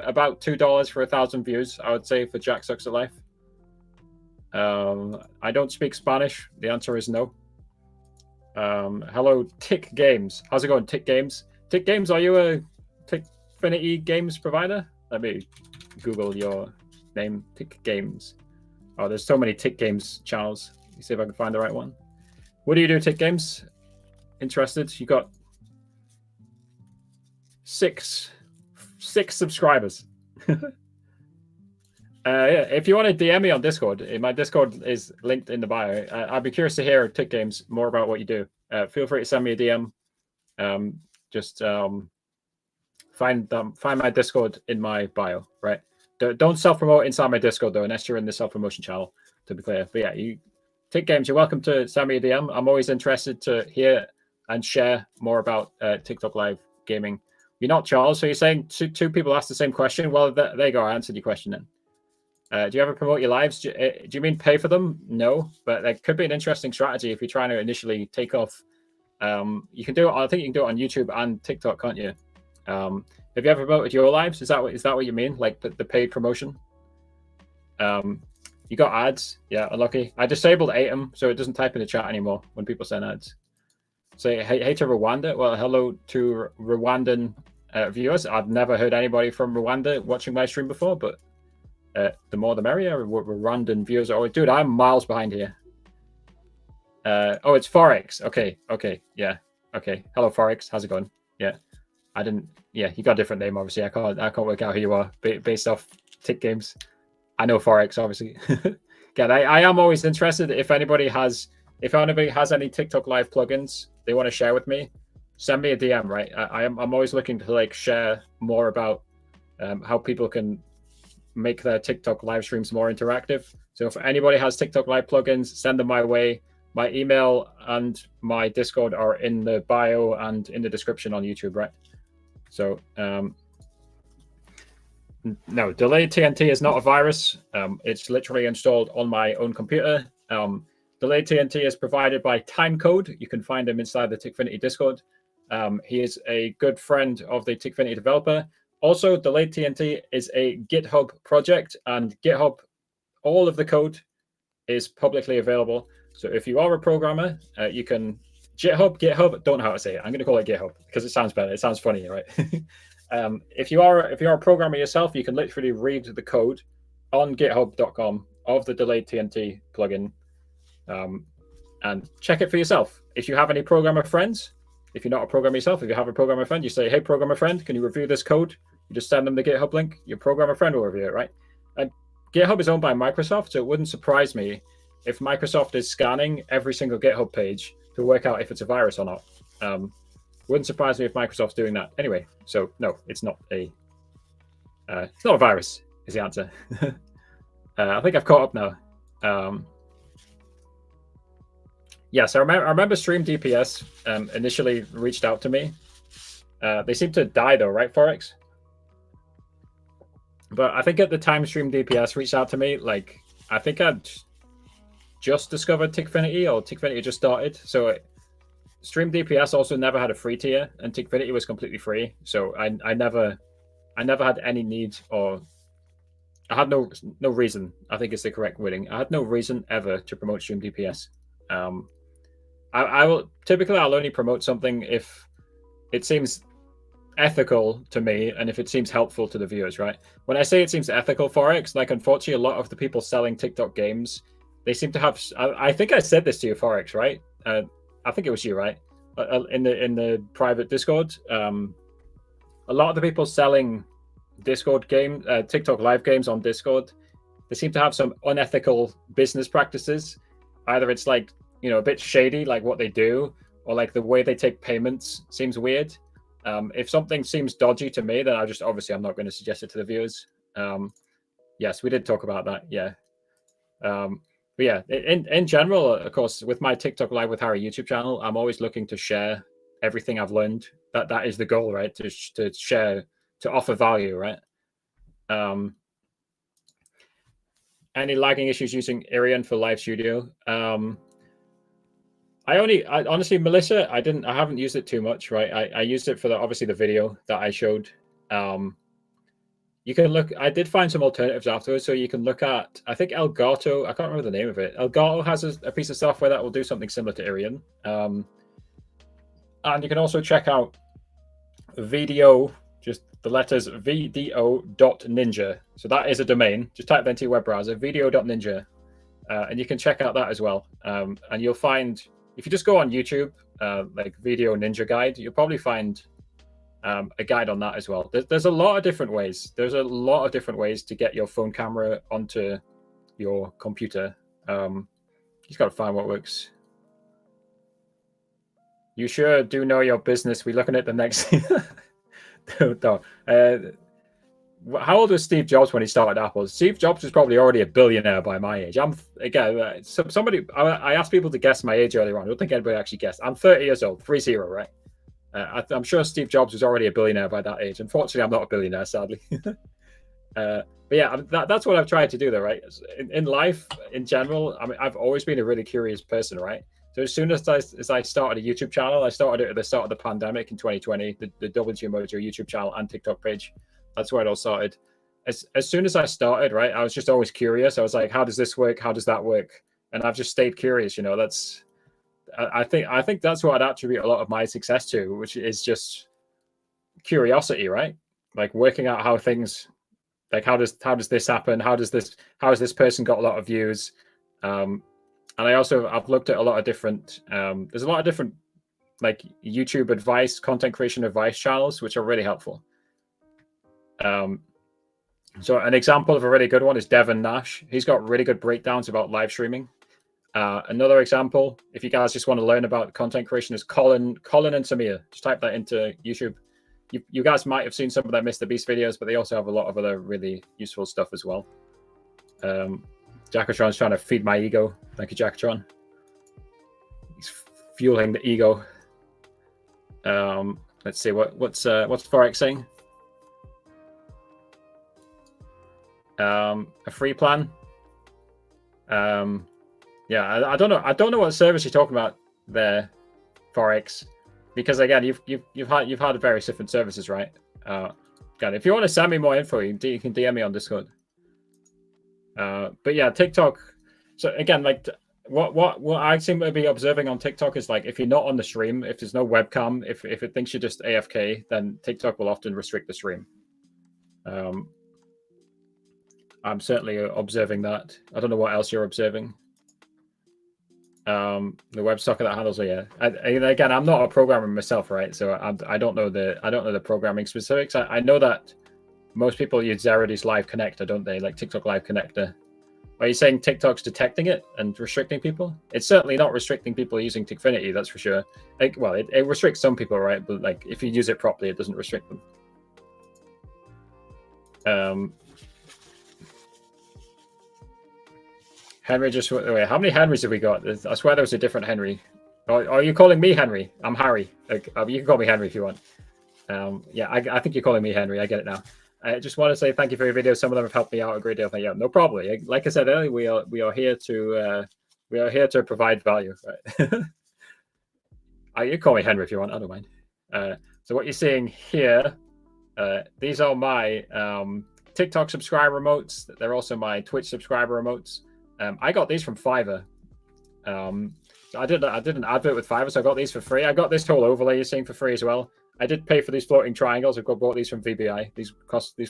about $2 for 1,000 views, I would say, for Jack Sucks at Life. I don't speak Spanish. The answer is no. Hello, Tick Games. How's it going, Tick Games? Tick Games, are you a Tickfinity Games provider? Let me Google your name, Tick Games. Oh, there's so many Tick Games channels. Let me see if I can find the right one. What do you do, Tick Games? Interested? You got six subscribers. Yeah, if you want to DM me on Discord, my Discord is linked in the bio. I'd be curious to hear, Tick Games, more about what you do. Feel free to send me a DM. Find my Discord in my bio, right? Don't self-promote inside my Discord, though, unless you're in the self-promotion channel, to be clear. But yeah, Tick Games, you're welcome to send me a DM. I'm always interested to hear and share more about TikTok Live gaming. You're not Charles, so you're saying two people asked the same question? Well, there you go. I answered your question then. Do you ever promote your lives? Do you mean pay for them? No, but that could be an interesting strategy if you're trying to initially take off. You can do it. I think you can do it on YouTube and TikTok, can't you? Have you ever promoted your lives? Is that what you mean? Like the paid promotion? You got ads? Yeah, unlucky. I disabled ATOM, so it doesn't type in the chat anymore when people send ads. Say hey to Rwanda. Well, hello to Rwandan viewers. I've never heard anybody from Rwanda watching my stream before, but the more the merrier. Rwandan viewers are always... Dude, I'm miles behind here. Oh, it's Forex. Okay, yeah. Okay, hello Forex. How's it going? Yeah, I didn't... Yeah, you got a different name, obviously. I can't work out who you are based off Tick Games. I know Forex, obviously. Again, I am always interested if anybody has any TikTok live plugins they want to share with me, send me a DM, right? I'm always looking to like share more about how people can make their TikTok live streams more interactive. So if anybody has TikTok live plugins, send them my way. My email and my Discord are in the bio and in the description on YouTube, right? So no, delayed TNT is not a virus. It's literally installed on my own computer. Delayed TNT is provided by Timecode. You can find him inside the Tickfinity Discord. He is a good friend of the Tickfinity developer. Also, Delayed TNT is a GitHub project, and GitHub, all of the code is publicly available. So if you are a programmer, you can GitHub, don't know how to say it. I'm going to call it GitHub because it sounds better. It sounds funny, right? If you are a programmer yourself, you can literally read the code on github.com of the Delayed TNT plugin and check it for yourself. If you have any programmer friends, if you're not a programmer yourself, if you have a programmer friend, you say, hey, programmer friend, can you review this code? You just send them the GitHub link. Your programmer friend will review it, right? And GitHub is owned by Microsoft, so it wouldn't surprise me if Microsoft is scanning every single GitHub page to work out if it's a virus or not. Wouldn't surprise me if Microsoft's doing that. Anyway, so no, it's not a virus is the answer. I think I've caught up now. Yes, I remember Stream DPS initially reached out to me. They seem to die though, right, Forex? But I think at the time Stream DPS reached out to me, like, I think I'd just discovered Tickfinity, or Tickfinity just started. So Stream DPS also never had a free tier, and Tickfinity was completely free. So I never had any need, or I had no reason. I think it's the correct wording. I had no reason ever to promote Stream DPS. I will typically, I'll only promote something if it seems ethical to me and if it seems helpful to the viewers, right? When I say it seems ethical, Forex, like, unfortunately, a lot of the people selling TikTok games, they seem to have... I think I said this to you, Forex, right? I think it was you, right? In the private Discord, a lot of the people selling TikTok live games on Discord, they seem to have some unethical business practices. Either it's like, you know, a bit shady, like what they do, or like the way they take payments seems weird. If something seems dodgy to me, then I'm not going to suggest it to the viewers. Yes, we did talk about that. Yeah. But yeah, in general, of course, with my TikTok Live with Harry YouTube channel, I'm always looking to share everything I've learned. That is the goal, right? To share, to offer value, right? Any lagging issues using Irion for Live Studio? I honestly, Melissa, I haven't used it too much, right? I used it for obviously the video that I showed. You can look, I did find some alternatives afterwards. So you can look at, I think Elgato, I can't remember the name of it. Elgato has a piece of software that will do something similar to Irion. And you can also check out VDO, just the letters VDO.ninja. So that is a domain. Just type that into your web browser, VDO.ninja. And you can check out that as well. And you'll find, if you just go on YouTube, like Video Ninja Guide, you'll probably find a guide on that as well. There's a lot of different ways. There's a lot of different ways to get your phone camera onto your computer. You just got to find what works. You sure do know your business. We're looking at the next. No. How old was Steve Jobs when he started Apple? Steve Jobs was probably already a billionaire by my age. I asked people to guess my age earlier on. I don't think anybody actually guessed. I'm 30 years old, 30, right? I'm sure Steve Jobs was already a billionaire by that age. Unfortunately, I'm not a billionaire, sadly. But yeah, that's what I've tried to do, though, right? In life, in general, I mean, I've always been a really curious person, right? So as soon as I started a YouTube channel, I started it at the start of the pandemic in 2020, the WG Mojo YouTube channel and TikTok page. That's where it all started. as soon as I started, right, I was just always curious. I was like, how does this work? How does that work? And I've just stayed curious. You know, I think that's what I'd attribute a lot of my success to, which is just curiosity, right? Like working out how things, like how does this happen? How has this person got a lot of views? And I've looked at a lot of different. There's a lot of different like YouTube advice, content creation advice channels, which are really helpful. So an example of a really good one is Devon Nash. He's got really good breakdowns about live streaming. Another example, if you guys just want to learn about content creation, is Colin and Samir. Just type that into YouTube. You guys might have seen some of their Mr. Beast videos, but they also have a lot of other really useful stuff as well. Jackatron's trying to feed my ego. Thank you, Jackatron. He's fueling the ego. Let's see what's Forex saying. A free plan. Yeah, I don't know what service you're talking about there, Forex, because again, you've had various different services, right? Again, if you want to send me more info, you can DM me on Discord. But yeah, TikTok. So again, like what I seem to be observing on TikTok is like if you're not on the stream, if there's no webcam, if it thinks you're just AFK, then TikTok will often restrict the stream. I'm certainly observing that. I don't know what else you're observing. The WebSocket that handles it. Yeah. Again, I'm not a programmer myself, right? So I don't know the programming specifics. I know that most people use Zerody's Live Connector, don't they? Like TikTok Live Connector. Are you saying TikTok's detecting it and restricting people? It's certainly not restricting people using Tikfinity, that's for sure. Like, well, it restricts some people, right? But like, if you use it properly, it doesn't restrict them. Henry just went away. How many Henrys have we got? I swear there was a different Henry. Are you calling me Henry? I'm Harry. Like, you can call me Henry if you want. Yeah, I think you're calling me Henry. I get it now. I just want to say thank you for your videos. Some of them have helped me out a great deal. Yeah, no problem. Like I said earlier, we are here to provide value. Right? You call me Henry if you want. I don't mind. So what you're seeing here, these are my TikTok subscriber remotes. They're also my Twitch subscriber remotes. I got these from Fiverr. I did an advert with Fiverr, so I got these for free. I got this whole overlay you're seeing for free as well. I did pay for these floating triangles. I bought these from VBI. These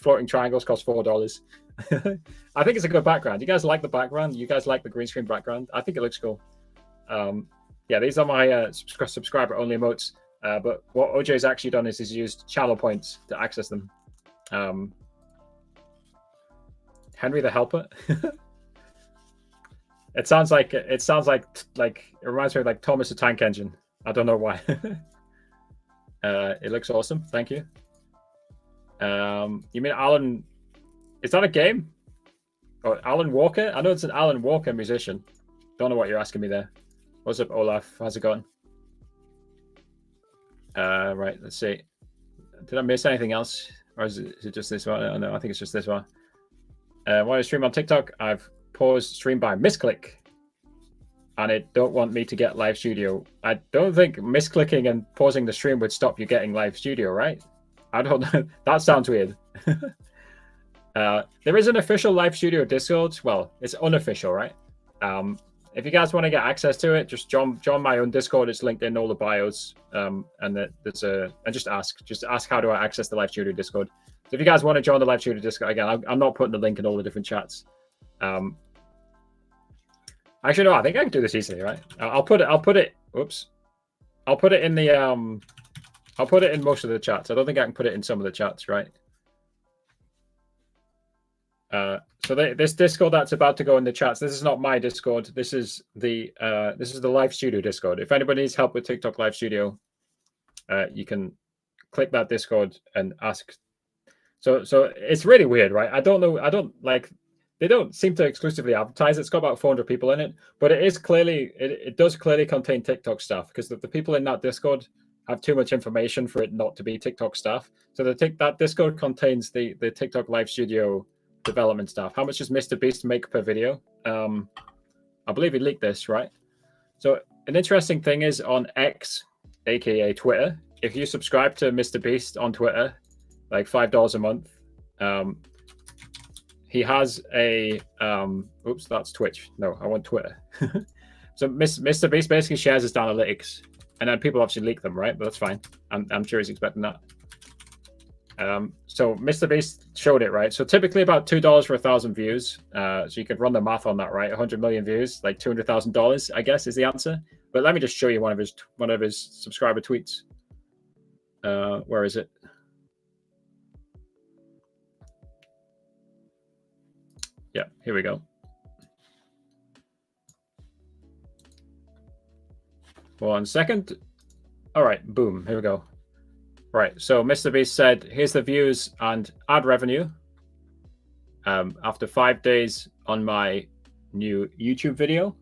floating triangles cost $4. I think it's a good background. You guys like the background? You guys like the green screen background? I think it looks cool. Yeah, these are my subscriber only emotes. But what OJ's actually done is he's used channel points to access them. Henry the Helper. It sounds like it reminds me of like Thomas the Tank Engine. I don't know why. It looks awesome. Thank you. You mean Alan? Is that a game? Or Alan Walker? I know it's an Alan Walker musician. Don't know what you're asking me there. What's up, Olaf? How's it going? Right. Let's see. Did I miss anything else, or is it just this one? No, I think it's just this one. When I stream on TikTok, I've paused stream by misclick, and it don't want me to get live studio. I don't think misclicking and pausing the stream would stop you getting live studio, right? I don't know. That sounds weird. There is an official live studio Discord. Well, it's unofficial, right? If you guys want to get access to it, just join my own Discord. It's linked in all the bios. And just ask how do I access the live studio Discord. So if you guys want to join the live studio Discord, again, I'm not putting the link in all the different chats. Actually, no, I think I can do this easily, right? I'll put it. Oops. I'll put it in the I'll put it in most of the chats. I don't think I can put it in some of the chats, right? So this Discord that's about to go in the chats. This is not my Discord. This is the Live Studio Discord. If anybody needs help with TikTok Live Studio, you can click that Discord and ask. So it's really weird, right? I don't know. I don't like. They don't seem to exclusively advertise. It's got about 400 people in it, but it does clearly contain TikTok stuff because the people in that Discord have too much information for it not to be TikTok stuff. So that Discord contains the TikTok Live Studio development stuff. How much does Mr. Beast make per video? I believe he leaked this, right? So an interesting thing is on X, aka Twitter, if you subscribe to Mr. Beast on Twitter, like $5 a month, he has a oops, that's Twitch. No, I want Twitter. So Mr. Beast basically shares his analytics, and then people obviously leak them, right? But that's fine. I'm sure he's expecting that. So Mr. Beast showed it, right? So typically about $2 for 1,000 views. So you could run the math on that, right? 100 million views, like $200,000, I guess, is the answer. But let me just show you one of his subscriber tweets. Where is it? Yeah, here we go. 1 second. All right, boom, here we go. Right, so Mr. Beast said, here's the views and ad revenue after 5 days on my new YouTube video.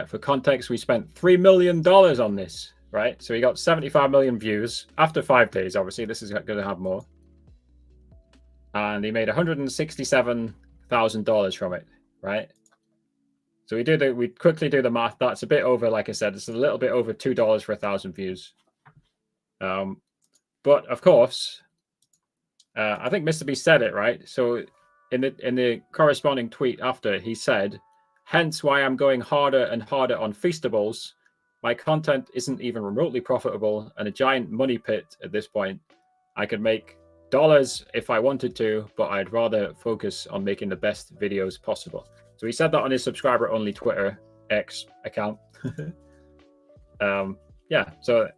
For context, we spent $3 million on this, right? So we got 75 million views after 5 days. Obviously, this is going to have more. And he made $167,000 from it, right? So we quickly do the math. That's a bit over, like I said, it's a little bit over $2 for 1,000 views. But of course, I think Mr. Beast said it, right? So in the corresponding tweet after, he said, hence why I'm going harder and harder on Feastables. My content isn't even remotely profitable and a giant money pit at this point. I could make dollars if I wanted to, but I'd rather focus on making the best videos possible. So he said that on his subscriber only Twitter X account. Yeah, so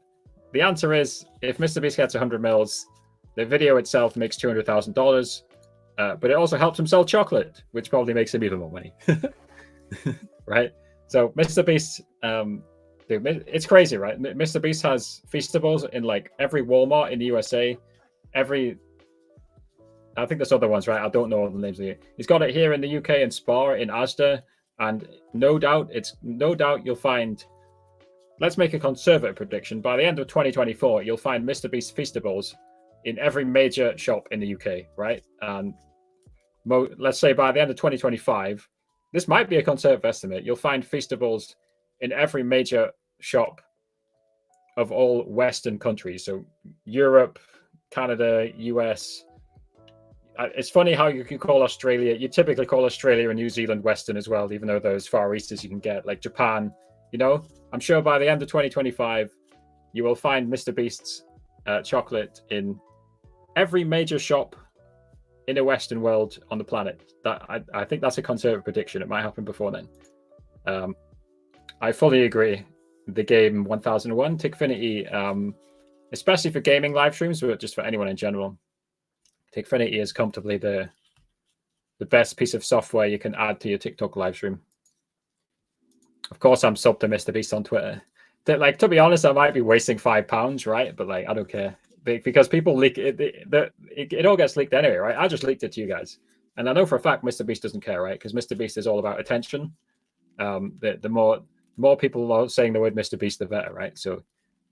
the answer is, if Mr. Beast gets 100 mils, the video itself makes $200,000, but it also helps him sell chocolate, which probably makes him even more money. Right? So Mr. Beast, dude, it's crazy, right? Mr. Beast has Feastables in like every Walmart in the USA, I think there's other ones, right? I don't know all the names of it. He's got it here in the UK in Spar, in Asda, and no doubt you'll find. Let's make a conservative prediction. By the end of 2024, you'll find Mr. Beast Feastables in every major shop in the UK, right? And let's say by the end of 2025, this might be a conservative estimate. You'll find Feastables in every major shop of all Western countries. So Europe, Canada, US. It's funny how you can call Australia. You typically call Australia and New Zealand Western as well, even though they're as far east as you can get, like Japan. You know, I'm sure by the end of 2025, you will find Mr. Beast's chocolate in every major shop in the Western world on the planet. That I think that's a conservative prediction. It might happen before then. I fully agree. The game 1001, Tickfinity, especially for gaming live streams, but just for anyone in general, Tickfinity is comfortably the best piece of software you can add to your TikTok live stream. Of course, I'm sub to Mr. Beast on Twitter. Like, to be honest, I might be wasting £5, right? But like, I don't care because people leak it. It all gets leaked anyway, right? I just leaked it to you guys, and I know for a fact Mr. Beast doesn't care, right? Because Mr. Beast is all about attention. The more people are saying the word Mr. Beast, the better, right? So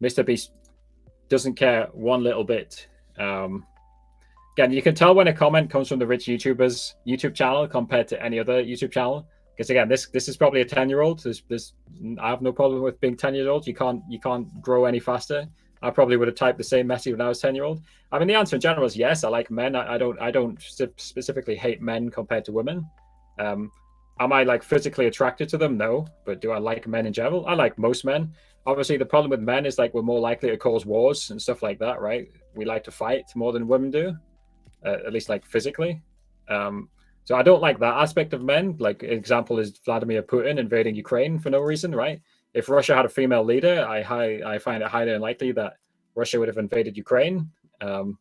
Mr. Beast doesn't care one little bit. Again, you can tell when a comment comes from the rich YouTuber's YouTube channel compared to any other YouTube channel. Because again, this is probably a 10-year-old. I have no problem with being 10 years old. You can't grow any faster. I probably would have typed the same message when I was 10-year-old. I mean, the answer in general is yes. I like men. I don't specifically hate men compared to women. Am I like physically attracted to them? No. But do I like men in general? I like most men. Obviously, the problem with men is like we're more likely to cause wars and stuff like that, right? We like to fight more than women do, at least like physically. So I don't like that aspect of men. Like example is Vladimir Putin invading Ukraine for no reason, right? If Russia had a female leader, I find it highly unlikely that Russia would have invaded Ukraine. You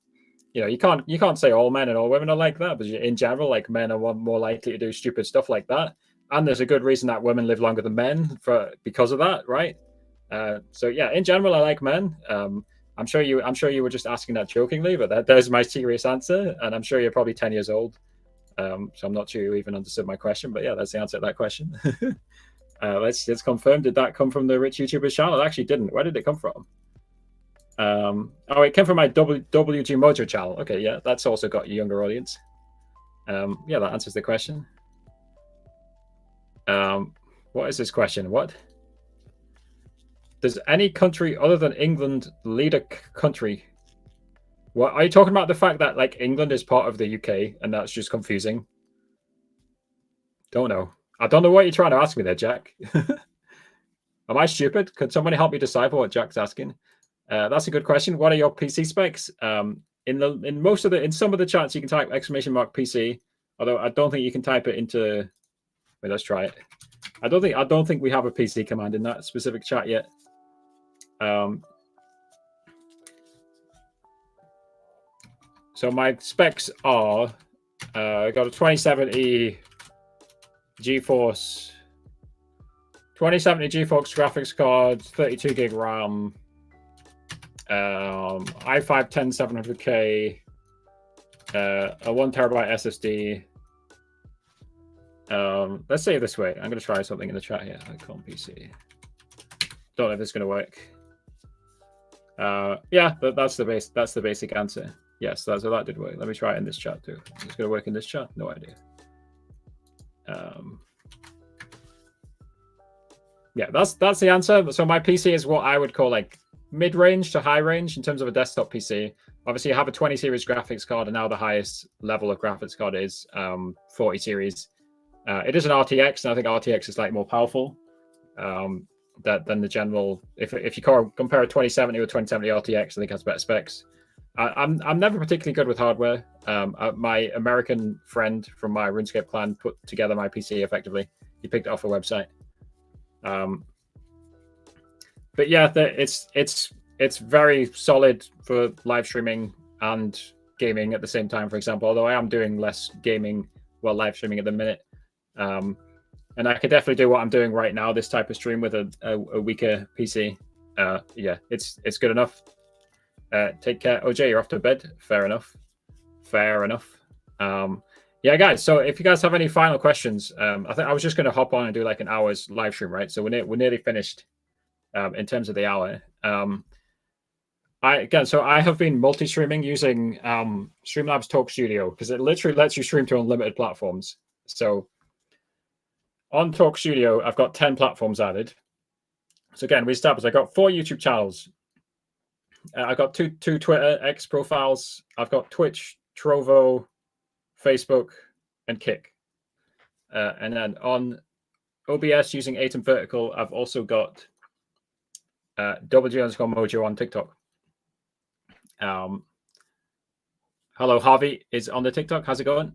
know, you can't say all men and all women are like that, but in general, like men are more likely to do stupid stuff like that. And there's a good reason that women live longer than men because of that, right? So yeah, in general, I like men. I'm sure you were just asking that jokingly, but there's my serious answer, and I'm sure you're probably 10 years old. So I'm not sure you even understood my question, but yeah, that's the answer to that question. Let's confirm. Did that come from the rich YouTuber's channel? It actually didn't. Where did it come from? Oh, it came from my WG Mojo channel. Okay, yeah, that's also got a younger audience. Yeah, that answers the question. What is this question? What? Does any country other than England lead a country What are you talking about? The fact that like England is part of the UK and that's just confusing? Don't know. I don't know what you're trying to ask me there, Jack. Am I stupid? Could somebody help me decipher what Jack's asking? That's a good question. What are your PC specs? In some of the chats you can type !PC, although I don't think you can type it into. Wait, let's try it. I don't think we have a PC command in that specific chat yet. So my specs are I got a 2070 GeForce 2070 GeForce graphics card, 32 gig RAM, i5 10700K, a 1 terabyte SSD. Let's say it this way. I'm going to try something in the chat here. Icon PC. Don't know if it's going to work. Yeah, that's the basic answer. Yes, so that did work. Let me try it in this chat too. Is it going to work in this chat? No idea. Yeah, that's the answer. So my PC is what I would call like mid-range to high range in terms of a desktop PC. Obviously, I have a 20 series graphics card, and now the highest level of graphics card is 40 series. It is an RTX, and I think RTX is like more powerful than the general. If you compare a 2070 with 2070 RTX, I think it has better specs. I'm never particularly good with hardware. My American friend from my RuneScape clan put together my PC effectively. He picked it off a website. But yeah, it's very solid for live streaming and gaming at the same time, for example, although I am doing less gaming while live streaming at the minute. And I could definitely do what I'm doing right now, this type of stream with a weaker PC. Yeah, it's good enough. Take care. OJ, you're off to bed. Fair enough. Yeah, guys, so if you guys have any final questions, I think I was just going to hop on and do like an hour's live stream, right? So we're nearly finished in terms of the hour. So I have been multi-streaming using Streamlabs Talk Studio because it literally lets you stream to unlimited platforms. So on Talk Studio, I've got 10 platforms added. So again, we established I got 4 YouTube channels. I've got two Twitter X profiles. I've got Twitch, Trovo, Facebook, and Kick. And then on OBS using Atom Vertical, I've also got WG_Mojo on TikTok. Hello, Harvey is on the TikTok. How's it going?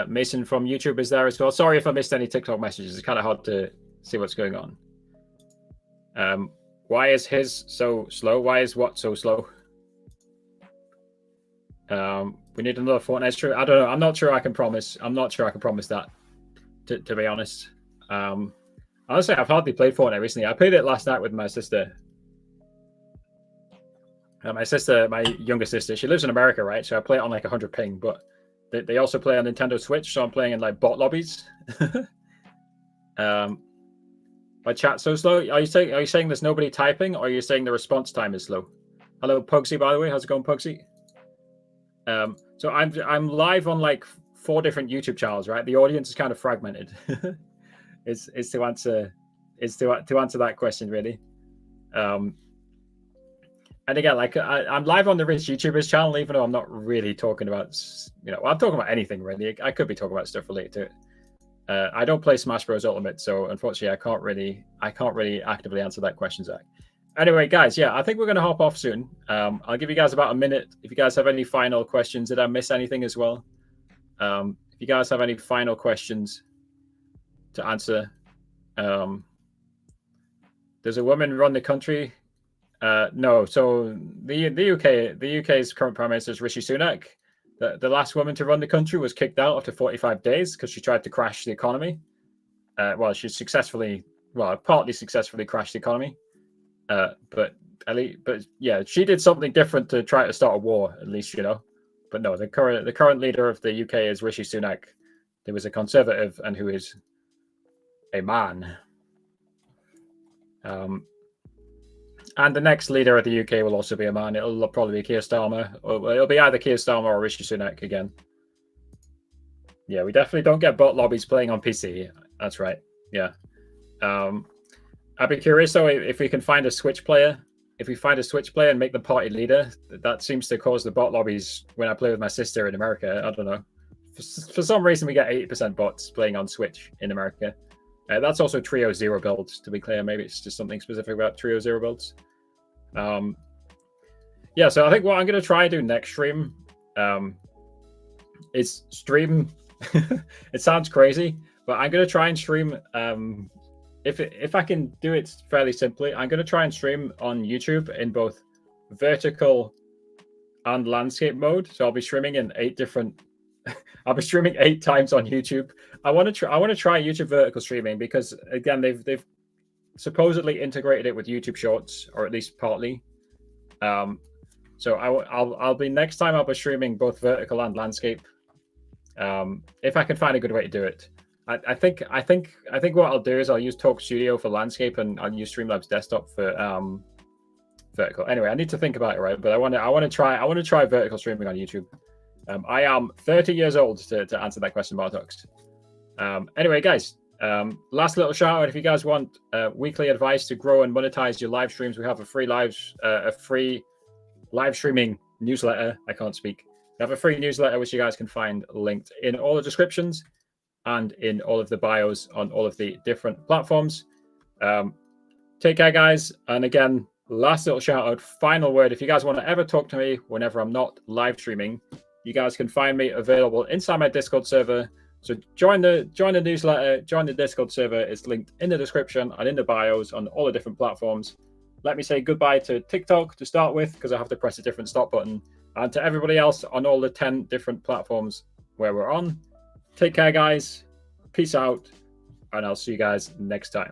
Mason from YouTube is there as well. Sorry if I missed any TikTok messages. It's kind of hard to see what's going on. Why is his so slow? Why is what so slow? We need another Fortnite stream. I don't know. I'm not sure I can promise that, to be honest. Honestly, I've hardly played Fortnite recently. I played it last night with my sister. My younger sister, she lives in America, right? So I play it on like 100 ping, but they also play on Nintendo Switch, so I'm playing in like bot lobbies. My chat so slow. Are you saying there's nobody typing, or are you saying the response time is slow? Hello, Pugsy, by the way. How's it going, Pugsy? So I'm live on like 4 different YouTube channels, right? The audience is kind of fragmented. is to answer that question really. And again, like I'm live on the Rich YouTubers channel, even though I'm not really talking about, I'm talking about anything really. I could be talking about stuff related to it. I don't play Smash Bros. Ultimate, so unfortunately, I can't really actively answer that question, Zach. Anyway, guys, yeah, I think we're going to hop off soon. I'll give you guys about a minute. If you guys have any final questions, did I miss anything as well? If you guys have any final questions to answer, does a woman run the country? No. So the UK's current prime minister is Rishi Sunak. The last woman to run the country was kicked out after 45 days because she tried to crash the economy. She partly successfully crashed the economy. But yeah, she did something different to try to start a war, at least, But no, the current leader of the UK is Rishi Sunak, who is a conservative and who is a man. And the next leader of the UK will also be a man. It'll probably be Keir Starmer, or it'll be either Keir Starmer or Rishi Sunak again. Yeah, we definitely don't get bot lobbies playing on PC. That's right. Yeah. I'd be curious though if we can find a Switch player if we find a Switch player and make them party leader, that seems to cause the bot lobbies when I play with my sister in America. I don't know. For some reason, we get 80% bots playing on Switch in America. That's also Trio Zero builds, to be clear. Maybe it's just something specific about Trio Zero builds. Yeah, so I think what I'm going to try and do next stream is stream. It sounds crazy, but I'm going to try and stream. If I can do it fairly simply, I'm going to try and stream on YouTube in both vertical and landscape mode. So I'll be streaming in 8 different. I'll be streaming 8 times on YouTube. I want to try YouTube vertical streaming because again they've supposedly integrated it with YouTube Shorts, or at least partly. So I'll be next time I'll be streaming both vertical and landscape. If I can find a good way to do it. I think what I'll do is I'll use Talk Studio for landscape and I'll use Streamlabs Desktop for vertical. Anyway, I need to think about it, right? But I want to try vertical streaming on YouTube. I am 30 years old to answer that question, Bartox. Anyway, guys, last little shout out. If you guys want weekly advice to grow and monetize your live streams, we have a free live streaming newsletter. I can't speak. We have a free newsletter which you guys can find linked in all the descriptions and in all of the bios on all of the different platforms. Take care, guys. And again, last little shout out, final word. If you guys want to ever talk to me whenever I'm not live streaming, you guys can find me available inside my Discord server. So join the newsletter, join the Discord server. It's linked in the description and in the bios on all the different platforms. Let me say goodbye to TikTok to start with, because I have to press a different stop button. And to everybody else on all the 10 different platforms where we're on. Take care, guys. Peace out. And I'll see you guys next time.